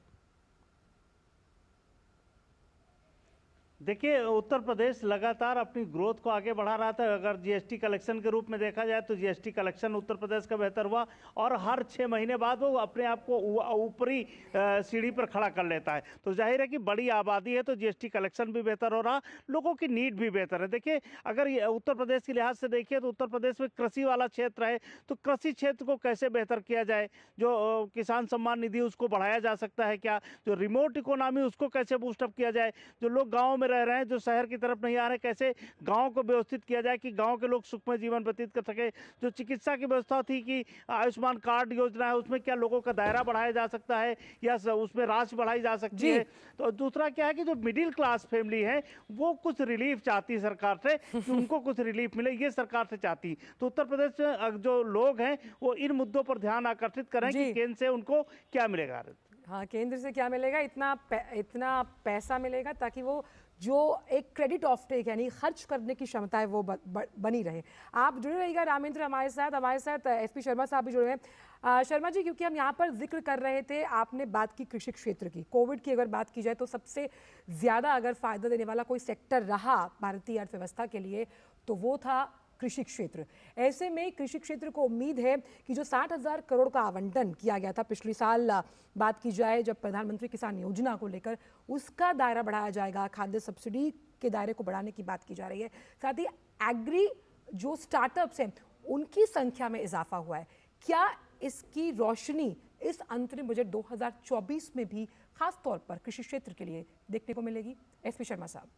देखिए, उत्तर प्रदेश लगातार अपनी ग्रोथ को आगे बढ़ा रहा था। अगर जीएसटी कलेक्शन के रूप में देखा जाए तो जीएसटी कलेक्शन उत्तर प्रदेश का बेहतर हुआ, और हर 6 महीने बाद वो अपने आप को ऊपरी सीढ़ी पर खड़ा कर लेता है। तो जाहिर है कि बड़ी आबादी है तो जीएसटी कलेक्शन भी बेहतर हो रहा, लोगों की नीड भी बेहतर है। देखिए, अगर उत्तर प्रदेश के लिहाज से देखिए तो उत्तर प्रदेश में कृषि वाला क्षेत्र है, तो कृषि क्षेत्र को कैसे बेहतर किया जाए, जो किसान सम्मान निधि उसको बढ़ाया जा सकता है क्या, जो रिमोट इकोनॉमी उसको कैसे बूस्टअप किया जाए, जो लोग गाँव में रह रहे हैं, जो शहर की तरफ नहीं आ रहे, कैसे गांव को व्यवस्थित किया जाए कि गांव के लोग सुखमय जीवन व्यतीत कर सके। जो चिकित्सा की व्यवस्था थी कि आयुष्मान कार्ड योजना है, उसमें क्या लोगों का दायरा बढ़ाया जा सकता है या उसमें राशि बढ़ाई जा सकती है। तो दूसरा क्या है कि जो मिडिल क्लास फैमिली है वो कुछ रिलीफ चाहती है सरकार से, कि उनको कुछ रिलीफ मिले, ये सरकार से चाहती। तो उत्तर प्रदेश में जो लोग हैं वो इन मुद्दों पर ध्यान आकर्षित करें कि केंद्र से उनको क्या मिलेगा। हाँ, केंद्र से क्या मिलेगा, इतना पैसा मिलेगा ताकि वो जो एक क्रेडिट ऑफ टेक यानी खर्च करने की क्षमता है वो बनी रहे। आप जुड़े रहिएगा रामेंद्र हमारे साथ SP शर्मा साहब भी जुड़े हैं। शर्मा जी, क्योंकि हम यहाँ पर जिक्र कर रहे थे, आपने बात की कृषि क्षेत्र की, कोविड की अगर बात की जाए तो सबसे ज़्यादा अगर फ़ायदा देने वाला कोई सेक्टर रहा भारतीय अर्थव्यवस्था के लिए तो वो था कृषि क्षेत्र। ऐसे में कृषि क्षेत्र को उम्मीद है कि जो 60,000 करोड़ का आवंटन किया गया था पिछले साल, बात की जाए जब प्रधानमंत्री किसान योजना को लेकर, उसका दायरा बढ़ाया जाएगा, खाद्य सब्सिडी के दायरे को बढ़ाने की बात की जा रही है। साथ ही एग्री जो स्टार्टअप्स हैं उनकी संख्या में इजाफा हुआ है। क्या इसकी रोशनी इस अंतरिम बजट 2024 में भी खास तौर पर कृषि क्षेत्र के लिए देखने को मिलेगी? SP शर्मा साहब।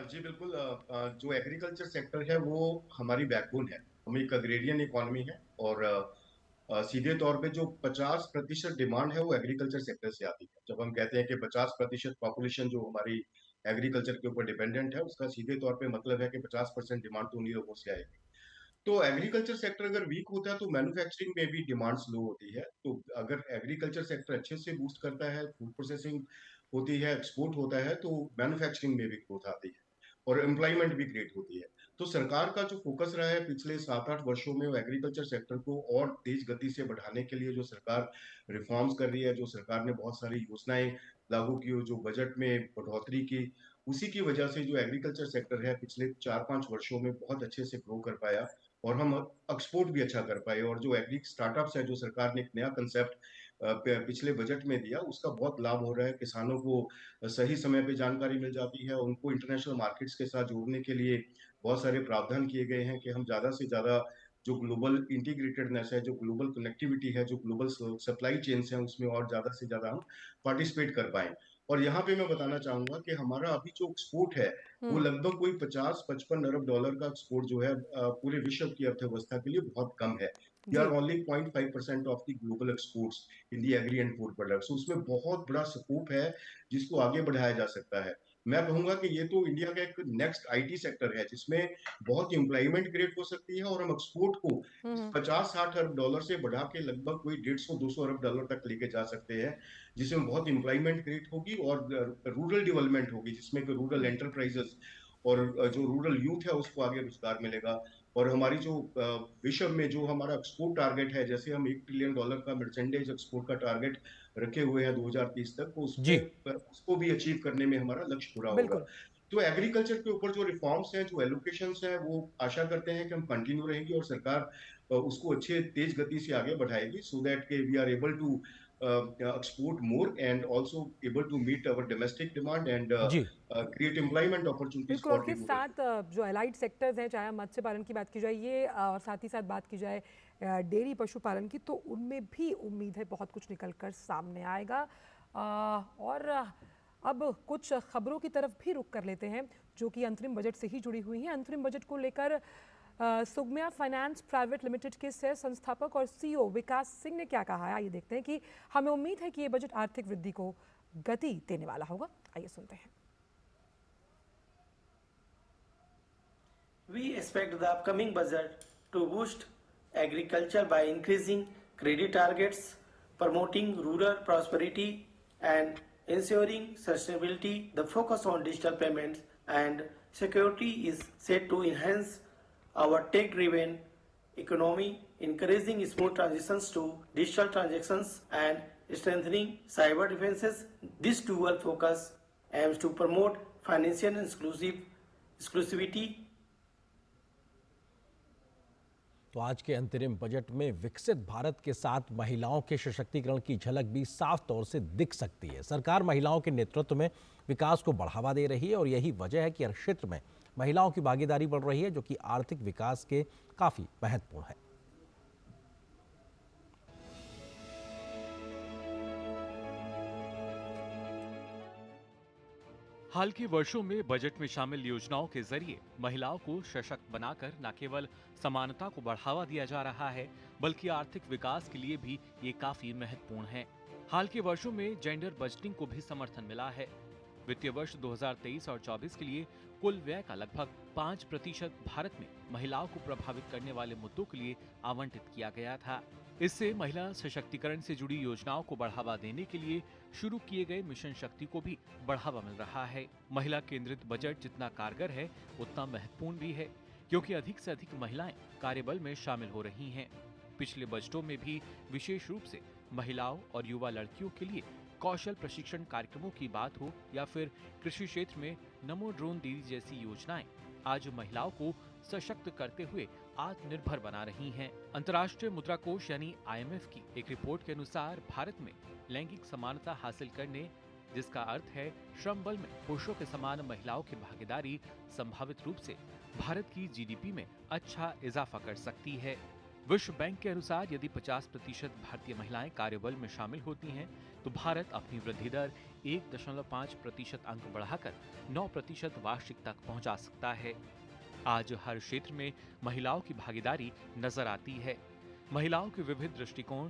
जी बिल्कुल, जो एग्रीकल्चर सेक्टर है वो हमारी बैकबोन है। हम एक अग्रेरियन इकोनॉमी है और सीधे तौर पे जो 50% डिमांड है वो एग्रीकल्चर सेक्टर से आती है। जब हम कहते हैं कि 50% पॉपुलेशन जो हमारी एग्रीकल्चर के ऊपर डिपेंडेंट है, उसका सीधे तौर पे मतलब है कि 50% डिमांड तो उन्हीं लोगों से आएगी। तो एग्रीकल्चर सेक्टर अगर वीक होता है तो मैन्युफैक्चरिंग में भी डिमांड स्लो होती है। तो अगर एग्रीकल्चर सेक्टर अच्छे से बूस्ट करता है, फूड प्रोसेसिंग होती है, एक्सपोर्ट होता है, तो मैन्युफैक्चरिंग में भी ग्रोथ आती है और एम्प्लॉयमेंट भी क्रिएट होती है। तो सरकार का जो फोकस रहा है पिछले 7-8 वर्षों में, वो एग्रीकल्चर सेक्टर को और तेज गति से बढ़ाने के लिए जो सरकार रिफॉर्म्स कर रही है, जो सरकार ने बहुत सारी योजनाएं लागू की, जो बजट में बढ़ोतरी की, उसी की वजह से जो एग्रीकल्चर सेक्टर है पिछले 4-5 वर्षों में बहुत अच्छे से ग्रो कर पाया और हम एक्सपोर्ट भी अच्छा कर पाए। और जो एग्री स्टार्टअप्स है, जो सरकार ने एक नया कंसेप्ट पिछले बजट में दिया, उसका बहुत लाभ हो रहा है। किसानों को सही समय पे जानकारी मिल जाती है, उनको इंटरनेशनल मार्केट्स के साथ जोड़ने के लिए बहुत सारे प्रावधान किए गए हैं कि हम ज़्यादा से ज़्यादा जो ग्लोबल इंटीग्रेटेडनेस है, जो ग्लोबल कनेक्टिविटी है, जो ग्लोबल सप्लाई चेन्स हैं, उसमें और ज़्यादा से ज़्यादा हम पार्टिसिपेट कर पाएँ। और यहाँ पे मैं बताना चाहूँगा कि हमारा अभी जो एक्सपोर्ट है, वो लगभग कोई 50-55 अरब डॉलर का एक्सपोर्ट जो है पूरे विश्व की अर्थव्यवस्था के लिए बहुत कम है। We are only 0.5% of the global exports in the agri and food products. उसमें बहुत बड़ा स्कोप है जिसको आगे बढ़ाया जा सकता है। मैं कहूंगा कि ये तो इंडिया का एक नेक्स्ट आईटी सेक्टर है जिसमें बहुत एम्प्लॉयमेंट क्रिएट हो सकती है और हम एक्सपोर्ट को 50-60 अरब डॉलर से बढ़ा के लगभग कोई 150-200 अरब डॉलर तक लेके जा सकते हैं, जिसमें बहुत एम्प्लॉयमेंट क्रिएट होगी और रूरल डेवलपमेंट होगी, जिसमें कि रूरल एंटरप्राइजेस और जो रूरल यूथ है उसको आगे रोजगार मिलेगा। और हमारी जो विश्व में जो हमारा एक्सपोर्ट टारगेट है, जैसे हम $1 ट्रिलियन का मर्चेंडाइज एक्सपोर्ट का टारगेट रखे हुए हैं 2030 तक, तो उसको भी अचीव करने में हमारा लक्ष्य पूरा होगा। तो एग्रीकल्चर के ऊपर जो रिफॉर्म्स हैं, जो एलोकेशंस हैं, वो आशा करते हैं कि हम कंटिन्यू रहेंगी और सरकार उसको अच्छे तेज गति से आगे बढ़ाएगी, सो दैट के we are able to export more and also able to meet our domestic demand and create employment opportunities बिल्कुल। for और के the साथ जो एलाइड सेक्टर्स हैं, चाहे मत्स्य पालन की बात की जाए ये और साथ ही साथ बात की जाए डेयरी पशुपालन की, तो उनमें भी उम्मीद है बहुत कुछ निकल कर सामने आएगा। और अब कुछ खबरों की तरफ भी रुख कर लेते हैं जो कि अंतरिम बजट से ही जुड़ी हुई हैं। अंतरिम बजट को लेकर सुगम्या फाइनेंस प्राइवेट लिमिटेड के सह संस्थापक और सीईओ विकास सिंह ने क्या कहा है, आइए देखते हैं कि हमें उम्मीद है कि ये बजट आर्थिक वृद्धि को गति देने वाला होगा। आइए सुनते हैं। We expect the upcoming budget to boost agriculture by increasing credit targets, promoting rural prosperity and ensuring sustainability. The focus on digital payments and security is set to enhance our tech-driven economy, encouraging smooth transitions to digital transactions and strengthening cyber defenses. This dual focus aims to promote financial inclusivity. तो आज के अंतरिम बजट में विकसित भारत के साथ महिलाओं के सशक्तिकरण की झलक भी साफ तौर से दिख सकती है। सरकार महिलाओं के नेतृत्व में विकास को बढ़ावा दे रही है और यही वजह है कि हर क्षेत्र में महिलाओं की भागीदारी बढ़ रही है, जो कि आर्थिक विकास के काफी महत्वपूर्ण है। हाल के वर्षों में बजट में शामिल योजनाओं के जरिए महिलाओं को सशक्त बनाकर न केवल समानता को बढ़ावा दिया जा रहा है, बल्कि आर्थिक विकास के लिए भी ये काफी महत्वपूर्ण है। हाल के वर्षों में जेंडर बजटिंग को भी समर्थन मिला है। वित्तीय वर्ष 2023 और 24 के लिए कुल व्यय का लगभग 5% भारत में महिलाओं को प्रभावित करने वाले मुद्दों के लिए आवंटित किया गया था। इससे महिला सशक्तिकरण से जुड़ी योजनाओं को बढ़ावा देने के लिए शुरू किए गए मिशन शक्ति को भी बढ़ावा मिल रहा है। महिला केंद्रित बजट जितना कारगर है, उतना महत्वपूर्ण भी है, क्योंकि अधिक से अधिक महिलाएं कार्यबल में शामिल हो रही हैं। पिछले बजटों में भी विशेष रूप से महिलाओं और युवा लड़कियों के लिए कौशल प्रशिक्षण कार्यक्रमों की बात हो या फिर कृषि क्षेत्र में नमो ड्रोन दीदी जैसी योजनाएं आज महिलाओं को सशक्त करते हुए आत्मनिर्भर बना रही हैं। अंतर्राष्ट्रीय मुद्रा कोष यानी IMF की एक रिपोर्ट के अनुसार भारत में लैंगिक समानता हासिल करने, जिसका अर्थ है श्रम बल में पुरुषों के समान महिलाओं की भागीदारी, संभावित रूप से भारत की GDP में अच्छा इजाफा कर सकती है। विश्व बैंक के अनुसार यदि 50% भारतीय महिलाएं कार्यबल में शामिल होती हैं, तो भारत अपनी वृद्धि दर 1.5% अंक बढ़ाकर 9% वार्षिक तक पहुंचा सकता है। आज हर क्षेत्र में महिलाओं की भागीदारी नजर आती है। महिलाओं के विविध दृष्टिकोण,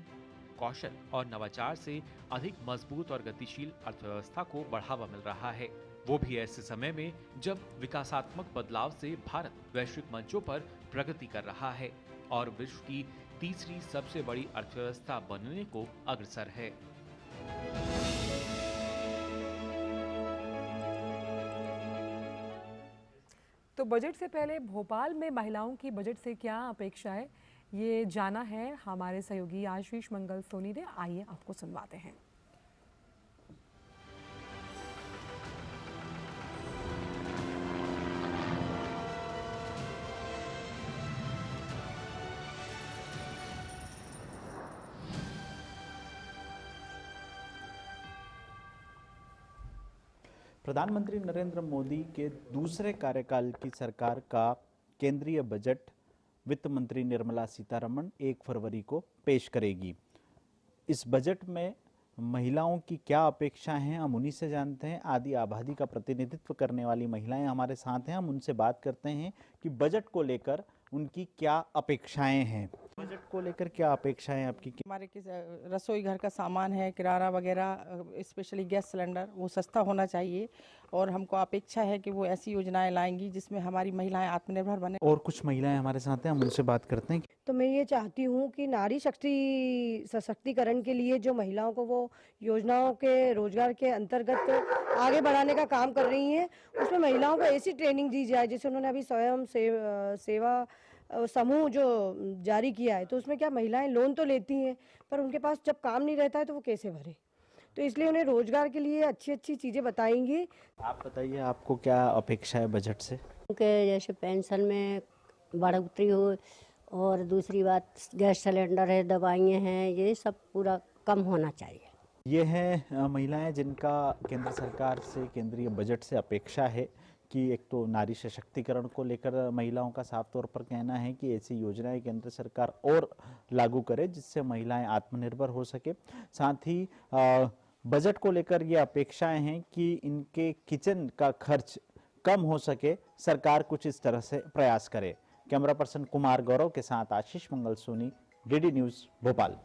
कौशल और नवाचार से अधिक मजबूत और गतिशील अर्थव्यवस्था को बढ़ावा मिल रहा है, वो भी ऐसे समय में जब विकासात्मक बदलाव से भारत वैश्विक मंचों पर प्रगति कर रहा है और विश्व की तीसरी सबसे बड़ी अर्थव्यवस्था बनने को अग्रसर है। तो तो बजट से पहले भोपाल में महिलाओं की बजट से क्या अपेक्षा है, ये जाना है हमारे सहयोगी आशीष मंगल सोनी ने। आइए आपको सुनवाते हैं। प्रधानमंत्री नरेंद्र मोदी के दूसरे कार्यकाल की सरकार का केंद्रीय बजट वित्त मंत्री निर्मला सीतारमण 1 फरवरी को पेश करेगी। इस बजट में महिलाओं की क्या अपेक्षाएं हैं, हम उन्हीं से जानते हैं। आदि आबादी का प्रतिनिधित्व करने वाली महिलाएं हमारे साथ हैं, हम उनसे बात करते हैं कि बजट को लेकर उनकी क्या अपेक्षाएं हैं। बजट को लेकर क्या अपेक्षाएं आपकी? हमारे रसोई घर का सामान है, किराना वगैरह, स्पेशली गैस सिलेंडर, वो सस्ता होना चाहिए और हमको अपेक्षा है कि वो ऐसी योजनाएं लाएंगी जिसमें हमारी महिलाएं आत्मनिर्भर बने। और कुछ महिलाएं हमारे साथ हैं, हम उनसे बात करते हैं। तो मैं ये चाहती हूँ कि नारी शक्ति सशक्तिकरण के लिए जो महिलाओं को वो योजनाओं के रोजगार के अंतर्गत आगे बढ़ाने का काम कर रही हैं, उसमें महिलाओं को ऐसी ट्रेनिंग दी जाए। जैसे उन्होंने अभी स्वयं सेवा समूह जो जारी किया है, तो उसमें क्या महिलाएं लोन तो लेती हैं पर उनके पास जब काम नहीं रहता है तो वो कैसे भरे, तो इसलिए उन्हें रोजगार के लिए अच्छी अच्छी चीज़ें बताएंगी। आप बताइए, आपको क्या अपेक्षा है बजट से? उनके जैसे पेंशन में बढ़ोतरी हो और दूसरी बात गैस सिलेंडर है, दवाइयाँ हैं, ये सब पूरा कम होना चाहिए। ये हैं महिलाएं जिनका केंद्र सरकार से, केंद्रीय बजट से अपेक्षा है कि एक तो नारी सशक्तिकरण को लेकर महिलाओं का साफ तौर पर कहना है कि ऐसी योजनाएं केंद्र सरकार और लागू करे जिससे महिलाएं आत्मनिर्भर हो सके। साथ ही बजट को लेकर ये अपेक्षाएं हैं कि इनके किचन का खर्च कम हो सके, सरकार कुछ इस तरह से प्रयास करे। कैमरा पर्सन कुमार गौरव के साथ आशीष मंगल सोनी, डीडी न्यूज़ भोपाल।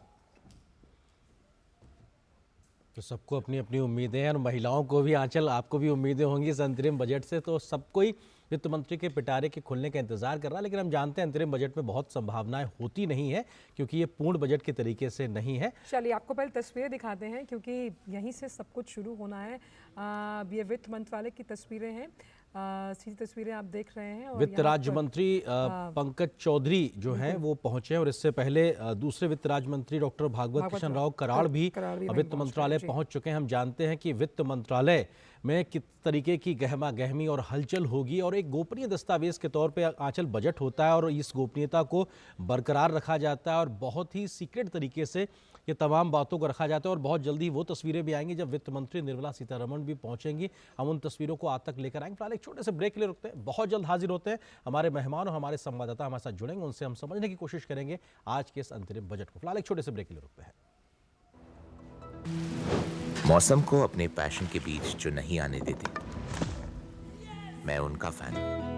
तो सबको अपनी अपनी उम्मीदें हैं और महिलाओं को भी, आंचल आपको भी उम्मीदें होंगी इस अंतरिम बजट से, तो सबको ही वित्त मंत्री के पिटारे के खुलने का इंतजार कर रहा है। लेकिन हम जानते हैं अंतरिम बजट में बहुत संभावनाएं होती नहीं है क्योंकि ये पूर्ण बजट के तरीके से नहीं है। चलिए आपको पहले तस्वीरें दिखाते हैं क्योंकि यहीं से सब कुछ शुरू होना है। ये वित्त मंत्रालय की तस्वीरें हैं, सीधी तस्वीरें आप देख रहे हैं। वित्त राज्य मंत्री पंकज चौधरी जो हैं वो पहुंचे और इससे पहले दूसरे वित्त राज्य मंत्री डॉक्टर भागवत कृष्ण राव कराड़ भी वित्त मंत्रालय पहुंच चुके हैं। हम जानते हैं कि वित्त मंत्रालय में किस तरीके की गहमा गहमी और हलचल होगी और एक गोपनीय दस्तावेज के तौर पे आंचल बजट होता है और इस गोपनीयता को बरकरार रखा जाता है और बहुत ही सीक्रेट तरीके से ये तमाम बातों को रखा जाता है। और बहुत जल्दी वो तस्वीरें भी आएंगी जब वित्त मंत्री निर्मला सीतारमण भी पहुंचेंगी। हम उन तस्वीरों को आज तक लेकर आएंगे। फिलहाल एक छोटे से ब्रेक के लिए रुकते हैं, बहुत जल्द हाजिर होते हैं। हमारे मेहमान और हमारे संवाददाता हमारे साथ जुड़ेंगे, उनसे हम समझने की कोशिश करेंगे आज के इस अंतरिम बजट को। फिलहाल एक छोटे से ब्रेक के लिए रुकते हैं। मौसम को अपने पैशन के बीच जो नहीं आने देते, मैं उनका फैन हूं।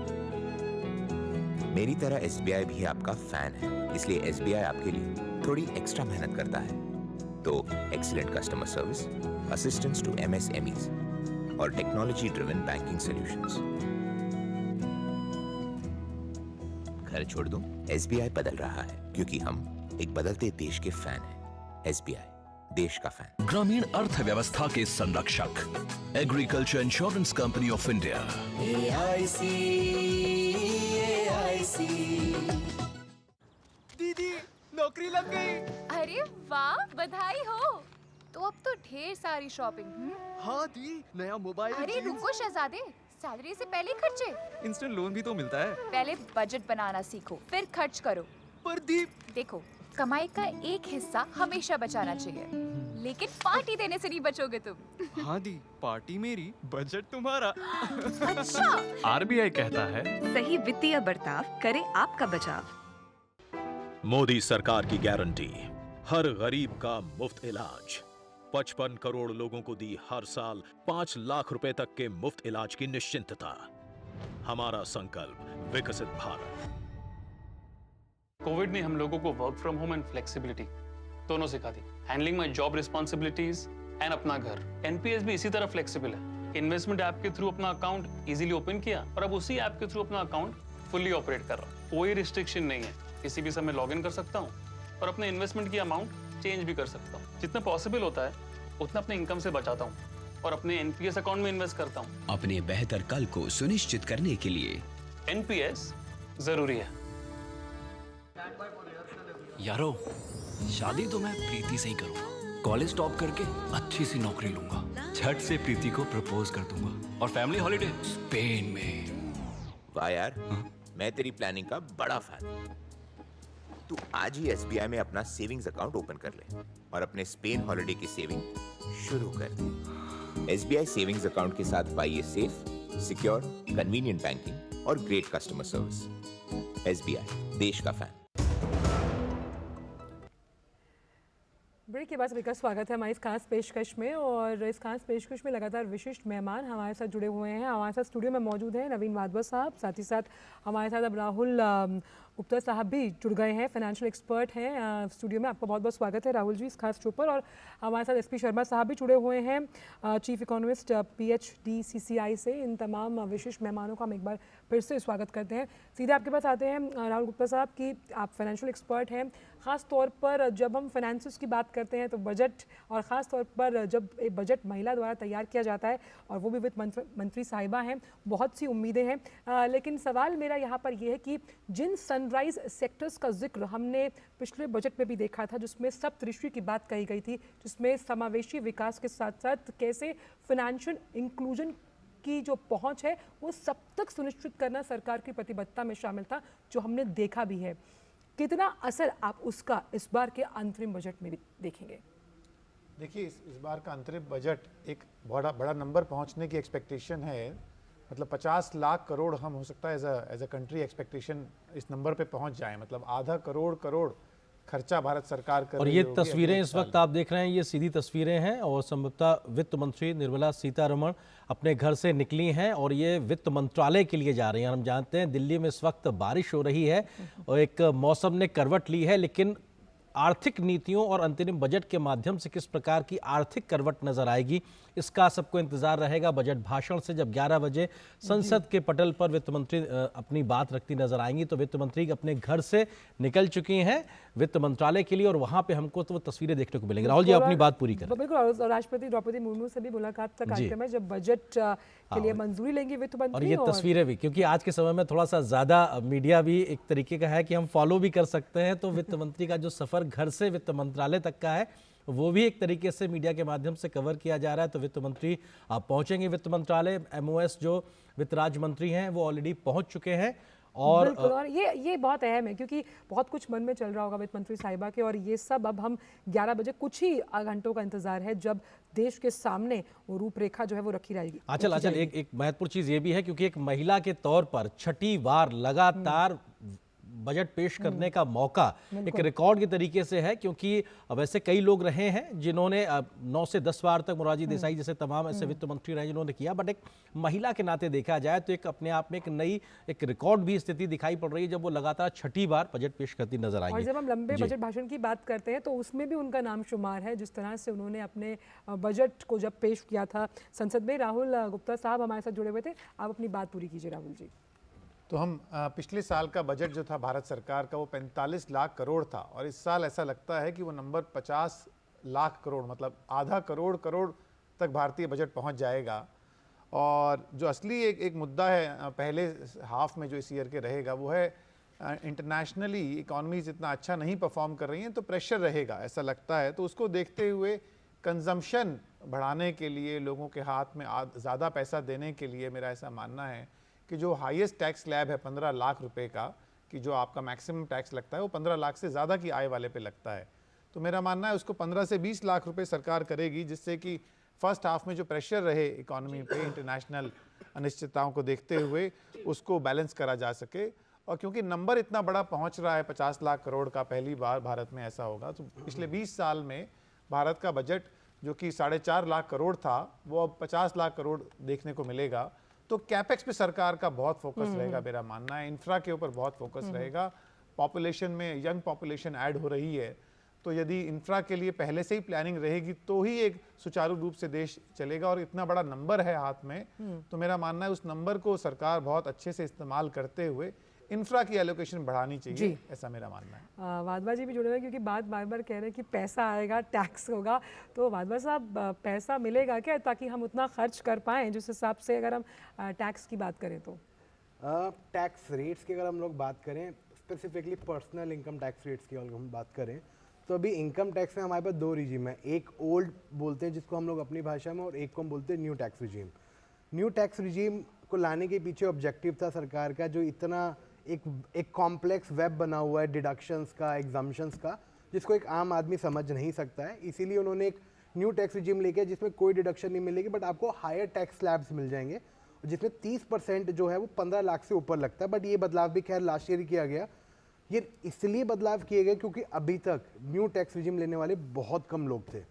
मेरी तरह SBI भी आपका फैन है, इसलिए SBI आपके लिए थोड़ी एक्स्ट्रा मेहनत करता है। तो excellent customer service, assistance to MSMEs और टेक्नोलॉजी ड्रिवन बैंकिंग सॉल्यूशंस। घर छोड़ दूं, SBI बदल रहा है क्योंकि हम एक बदलते देश के फैन हैं। SBI, देश का फैन। ग्रामीण अर्थव्यवस्था के संरक्षक, agriculture insurance company of India. दीदी नौकरी लग गई। अरे वाह, बधाई हो। तो अब तो ढेर सारी शॉपिंग। हाँ दी, नया मोबाइल। अरे रुको शहजादे, सैलरी से पहले खर्चे। इंस्टेंट लोन भी तो मिलता है। पहले बजट बनाना सीखो, फिर खर्च करो। पर दी, देखो, कमाई का एक हिस्सा हमेशा बचाना चाहिए, लेकिन पार्टी देने से नहीं बचोगे तुम। हाँ दी, पार्टी मेरी, बजट तुम्हारा। अच्छा। RBI कहता है, सही वित्तीय बर्ताव करे आपका बचाव। मोदी सरकार की गारंटी, हर गरीब का मुफ्त इलाज। 55 करोड़ लोगों को दी हर साल 5 लाख रुपए तक के मुफ्त इलाज की निश्चिंतता। हमारा संकल्प, विकसित भारत। कोविड ने हम लोगों को work from home and flexibility दोनों सिखा दी। Handling my job responsibilities and अपना घर। NPS भी इसी तरह फ्लेक्सिबल है। इन्वेस्टमेंट ऐप के थ्रू अपना अकाउंट इजीली ओपन किया और अब उसी ऐप के थ्रू अपना अकाउंट फुल्ली ऑपरेट कर रहा। कोई रिस्ट्रिक्शन नहीं है, किसी भी समय लॉग इन कर सकता हूँ और अपने इन्वेस्टमेंट की अमाउंट चेंज भी कर सकता हूँ। जितना पॉसिबल होता है उतना अपने इनकम से बचाता हूँ और अपने NPS अकाउंट में इन्वेस्ट करता हूँ। अपने बेहतर कल को सुनिश्चित करने के लिए एनपीएस जरूरी है। यारो, शादी तो मैं प्रीति से ही करूंगा। कॉलेज टॉप करके अच्छी सी नौकरी लूंगा, झट से प्रीति को प्रपोज कर दूंगा और फैमिली हॉलिडे स्पेन में। वाह यार, मैं तेरी प्लानिंग का बड़ा फैन हूं। तू आज ही एसबीआई में अपना सेविंग्स अकाउंट ओपन कर ले और अपने स्पेन हॉलिडे की सेविंग शुरू कर दे। एसबीआई सेविंग्स अकाउंट के साथ पाइए सेफ, सिक्योर, कन्वीनियंट बैंकिंग और ग्रेट कस्टमर सर्विस। एसबीआई, देश का फैन। ब्रेक के बाद सभी का स्वागत है हमारी इस खास पेशकश में। और इस खास पेशकश में लगातार विशिष्ट मेहमान हमारे साथ जुड़े हुए हैं। हमारे साथ स्टूडियो में मौजूद हैं नवीन वाधवा साहब, साथ ही साथ हमारे साथ अब राहुल गुप्ता साहब भी जुड़ गए हैं, फाइनेंशियल एक्सपर्ट हैं स्टूडियो में। आपका बहुत बहुत स्वागत है राहुल जी इस खास शो पर। और हमारे साथ एसपी शर्मा साहब भी जुड़े हुए हैं, चीफ इकोनॉमिस्ट PhD CCI से। इन तमाम विशिष्ट मेहमानों का हम एक बार फिर से स्वागत करते हैं। सीधे आपके पास आते हैं राहुल गुप्ता साहब की आप फाइनेंशियल एक्सपर्ट हैं। ख़ास तौर पर जब हम फाइनेंसेस की बात करते हैं तो बजट, और ख़ास तौर पर जब एक बजट महिला द्वारा तैयार किया जाता है और वो भी वित्त मंत्री साहिबा हैं, बहुत सी उम्मीदें हैं। लेकिन सवाल मेरा यहाँ पर ये है कि जिन सनराइज सेक्टर्स का जिक्र हमने पिछले बजट में भी देखा था, जिसमें सप्तऋषि की बात कही गई थी, जिसमें समावेशी विकास के साथ साथ कैसे फाइनेंशियल इंक्लूजन की जो पहुँच है वो सब तक सुनिश्चित करना सरकार की प्रतिबद्धता में शामिल था, जो हमने देखा भी है। कितना असर आप उसका इस बार के अंतरिम बजट में भी देखेंगे? देखिए, इस बार का अंतरिम बजट एक बड़ा नंबर पहुंचने की एक्सपेक्टेशन है। मतलब 50 लाख करोड़ हम हो सकता है एज अ कंट्री एक्सपेक्टेशन इस नंबर पे पहुंच जाए। मतलब आधा करोड़ खर्चा भारत सरकार कर और रही ये होगी तस्वीरें इस वक्त आप देख रहे हैं, ये सीधी तस्वीरें हैं और संभवतः वित्त मंत्री निर्मला सीतारमण अपने घर से निकली हैं और ये वित्त मंत्रालय के लिए जा रही हैं। हम जानते हैं दिल्ली में इस वक्त बारिश हो रही है और एक मौसम ने करवट ली है, लेकिन आर्थिक नीतियों और अंतरिम बजट के माध्यम से किस प्रकार की आर्थिक करवट नजर आएगी, इसका सबको इंतजार रहेगा। बजट भाषण से जब 11 बजे संसद के पटल पर वित्त मंत्री अपनी बात रखती नजर आएंगी, तो वित्त मंत्री अपने घर से निकल चुकी हैं वित्त मंत्रालय के लिए और वहां पे हमको तो वो तस्वीरें देखने को मिलेंगी। राहुल जी अपनी बात पूरी करें। बिल्कुल, राष्ट्रपति द्रौपदी मुर्मू से भी मुलाकात का कार्यक्रम है जब बजट के लिए मंजूरी लेंगे वित्त मंत्री। और ये तस्वीरें भी, क्योंकि आज के समय में थोड़ा सा ज्यादा मीडिया भी एक तरीके का है कि हम फॉलो भी कर सकते हैं, तो वित्त मंत्री का जो सफर घर से वित्त मंत्रालय तक का है वो भी एक तरीके से मीडिया के माध्यम से कवर किया जा रहा है। तो वित्त मंत्री आप पहुंचेंगे वित्त मंत्रालय, MOS जो वित्त राज्य मंत्री हैं वो ऑलरेडी पहुंच चुके हैं। और ये बहुत अहम है क्योंकि बहुत कुछ मन में चल रहा होगा वित्त मंत्री साहिबा के, और ये सब अब हम 11 बजे कुछ ही घंटों का इंतजार है जब देश के सामने वो रूपरेखा जो है वो रखी रहेगी। अच्छा, एक महत्वपूर्ण चीज ये भी है क्योंकि एक महिला के तौर पर छठी बार लगातार बजट पेश करने का मौका एक रिकॉर्ड के तरीके से है, क्योंकि वैसे कई लोग रहे हैं जिन्होंने 9 से 10 बार तक मोरारजी देसाई जैसे तमाम ऐसे वित्त मंत्री रहे जिन्होंने किया, बट एक महिला के नाते देखा जाए तो एक अपने आप में एक नई एक रिकॉर्ड भी स्थिति दिखाई पड़ रही है जब वो लगातार छठी बार बजट पेश करती नजर आएंगी। और जब हम लंबे बजट भाषण की बात करते हैं तो उसमें भी उनका नाम शुमार है, जिस तरह से उन्होंने अपने बजट को जब पेश किया था संसद में। राहुल गुप्ता साहब हमारे साथ जुड़े हुए थे, आप अपनी बात पूरी कीजिए राहुल जी। तो हम पिछले साल का बजट जो था भारत सरकार का वो 45 लाख करोड़ था और इस साल ऐसा लगता है कि वो नंबर 50 लाख करोड़, मतलब आधा करोड़ तक भारतीय बजट पहुंच जाएगा। और जो असली एक मुद्दा है पहले हाफ में जो इस ईयर के रहेगा वो है इंटरनेशनली इकॉनमीज इतना अच्छा नहीं परफॉर्म कर रही हैं, तो प्रेशर रहेगा ऐसा लगता है। तो उसको देखते हुए कंजम्पशन बढ़ाने के लिए, लोगों के हाथ में ज़्यादा पैसा देने के लिए मेरा ऐसा मानना है कि जो हाईएस्ट टैक्स स्लैब है 15 लाख रुपए का, कि जो आपका मैक्सिमम टैक्स लगता है वो 15 लाख से ज़्यादा की आय वाले पे लगता है, तो मेरा मानना है उसको 15 से 20 लाख रुपए सरकार करेगी, जिससे कि फर्स्ट हाफ में जो प्रेशर रहे इकॉनमी पे इंटरनेशनल अनिश्चितताओं को देखते हुए उसको बैलेंस करा जा सके। और क्योंकि नंबर इतना बड़ा पहुंच रहा है 50 लाख करोड़ का, पहली बार भारत में ऐसा होगा, तो पिछले 20 साल में भारत का बजट जो कि 4.5 लाख करोड़ था वो अब 50 लाख करोड़ देखने को मिलेगा। तो कैपेक्स पे सरकार का बहुत फोकस रहेगा, मेरा मानना है इंफ्रा के ऊपर बहुत फोकस रहेगा। पॉपुलेशन में यंग पॉपुलेशन ऐड हो रही है, तो यदि इंफ्रा के लिए पहले से ही प्लानिंग रहेगी तो ही एक सुचारू रूप से देश चलेगा। और इतना बड़ा नंबर है हाथ में, तो मेरा मानना है उस नंबर को सरकार बहुत अच्छे से इस्तेमाल करते हुए इंफ्रा की एलोकेशन बढ़ानी चाहिए, ऐसा मेरा मानना है। वाधवा जी भी जुड़े हुए क्योंकि बार बार कह रहे हैं कि पैसा आएगा, टैक्स होगा, तो वाधवा साहब पैसा मिलेगा क्या ताकि हम उतना खर्च कर पाएं जिस हिसाब से अगर हम टैक्स की बात करें तो? टैक्स रेट्स की अगर हम लोग बात करें, specifically personal income tax rates की अगर हम बात करें, तो अभी इनकम टैक्स में हमारे पास दो रिजीम है। एक ओल्ड बोलते हैं जिसको हम लोग अपनी भाषा में, और एक को हम बोलते हैं new tax regime. New tax regime को लाने के पीछे ऑब्जेक्टिव था सरकार का, जो इतना एक कॉम्प्लेक्स वेब बना हुआ है डिडक्शंस का, एग्जाम्पशंस का, जिसको एक आम आदमी समझ नहीं सकता है। इसीलिए उन्होंने एक न्यू टैक्स रिजीम लेके जिसमें कोई डिडक्शन नहीं मिलेगी, बट आपको हायर टैक्स स्लैब्स मिल जाएंगे, जिसमें 30% जो है वो 15 लाख से ऊपर लगता है। बट ये बदलाव भी खैर लास्ट ईयर ही किया गया। ये इसलिए बदलाव किए गए क्योंकि अभी तक न्यू टैक्स रिजीम लेने वाले बहुत कम लोग थे।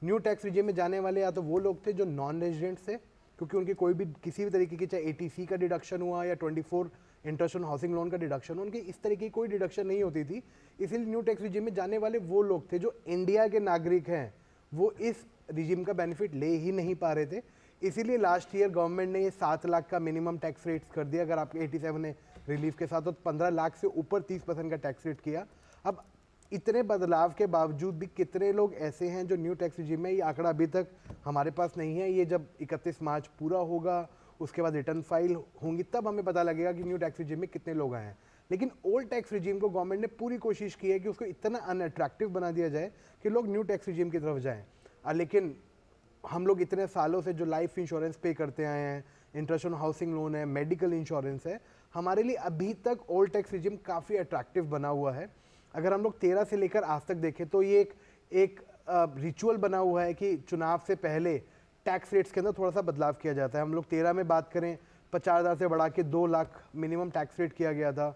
न्यू टैक्स रिजीम में जाने वाले या तो वो लोग थे जो नॉन रेजिडेंट थे, क्योंकि उनके कोई भी किसी भी तरीके की, चाहे ATC का डिडक्शन हुआ या 24 इंटरेस्ट ऑन हाउसिंग लोन का डिडक्शन, उनके इस तरीके की कोई डिडक्शन नहीं होती थी। इसीलिए न्यू टैक्स रिजीम में जाने वाले वो लोग थे जो इंडिया के नागरिक हैं, वो इस रिजीम का बेनिफिट ले ही नहीं पा रहे थे। इसीलिए लास्ट ईयर गवर्नमेंट ने ये 7 लाख का मिनिमम टैक्स रेट्स कर दिया अगर आपके 87 ने रिलीफ के साथ, तो 15 लाख से ऊपर 30% का टैक्स रेट किया। अब इतने बदलाव के बावजूद भी कितने लोग ऐसे हैं जो न्यू टैक्स रिजीम में, ये आंकड़ा अभी तक हमारे पास नहीं है। ये जब 31 मार्च पूरा होगा, उसके बाद रिटर्न फाइल होंगी, तब हमें पता लगेगा कि न्यू टैक्स रिजीम में कितने लोग आए हैं। लेकिन ओल्ड टैक्स रिजीम को गवर्नमेंट ने पूरी कोशिश की है कि उसको इतना अनअट्रैक्टिव बना दिया जाए कि लोग न्यू टैक्स रिजीम की तरफ जाएं। लेकिन हम लोग इतने सालों से जो लाइफ इंश्योरेंस पे करते आए हैं, इंटरेस्ट ऑन हाउसिंग लोन है, मेडिकल इंश्योरेंस है, हमारे लिए अभी तक ओल्ड टैक्स रिजीम काफ़ी अट्रैक्टिव बना हुआ है। अगर हम लोग 13 से लेकर आज तक देखें तो ये एक रिचुअल बना हुआ है कि चुनाव से पहले टैक्स रेट्स के अंदर थोड़ा सा बदलाव किया जाता है। हम लोग 13 में बात करें 50,000 से बढ़ा के 2 लाख मिनिमम टैक्स रेट किया गया था।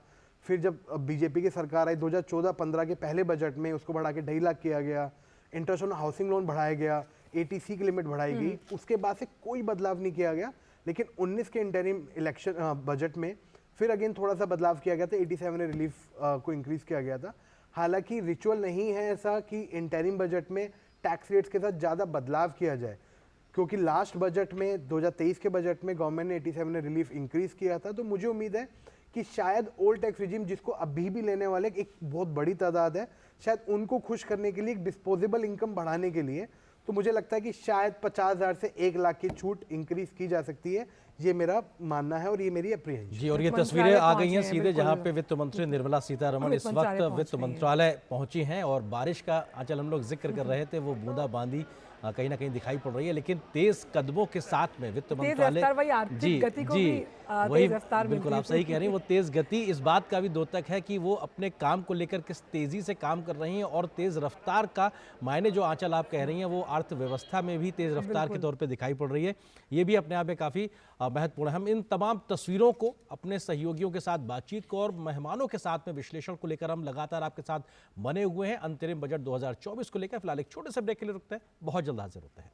फिर जब बीजेपी की सरकार आई 2014-15 के पहले बजट में उसको बढ़ा के 2.5 लाख किया गया। इंटरेस्ट ऑन हाउसिंग लोन बढ़ाया गया, ATC की लिमिट बढ़ाई गई। उसके बाद से कोई बदलाव नहीं किया गया। लेकिन 19 के इंटरिम इलेक्शन बजट में फिर अगेन थोड़ा सा बदलाव किया गया था, 87 ने रिलीफ को इंक्रीज किया गया था। हालांकि रिचुअल नहीं है ऐसा कि इंटरिम बजट में टैक्स रेट्स के साथ ज़्यादा बदलाव किया जाए, क्योंकि लास्ट बजट में 2023 के बजट में गवर्नमेंट ने 87 ने रिलीफ इंक्रीज किया था। तो मुझे उम्मीद है कि शायद ओल्ड टैक्स रिजीम जिसको अभी भी लेने वाले एक बहुत बड़ी तादाद है, शायद उनको खुश करने के लिए, एक डिस्पोजेबल इनकम बढ़ाने के लिए, तो मुझे लगता है कि शायद 50,000 से 1 लाख की छूट इंक्रीज की जा सकती है। ये मेरा मानना है और ये मेरी अप्रीहेंशन। जी, और ये तस्वीरें आ गई हैं सीधे जहां पे वित्त मंत्री निर्मला सीतारमण इस वक्त वित्त मंत्रालय पहुंची हैं, और बारिश का आंचल हम लोग जिक्र कर रहे थे, वो बूंदाबांदी कहीं ना कहीं दिखाई पड़ रही है। लेकिन तेज कदमों के साथ में वित्त मंत्रालय वही बिल्कुल आप सही कह रही हैं, वो तेज गति इस बात का भी द्योतक है कि वो अपने काम को लेकर किस तेजी से काम कर रही हैं। और तेज रफ्तार का मायने जो आंचल आप कह रही हैं वो अर्थव्यवस्था में भी तेज रफ्तार के तौर पे दिखाई पड़ रही है। ये भी अपने आप में काफ़ी महत्वपूर्ण है। हम इन तमाम तस्वीरों को, अपने सहयोगियों के साथ बातचीत को और मेहमानों के साथ में विश्लेषण को लेकर हम लगातार आपके साथ बने हुए हैं। अंतरिम बजट 2024 को लेकर फिलहाल एक छोटे से ब्रेक के लिए रुकते हैं, बहुत जल्द हाजिर होते हैं।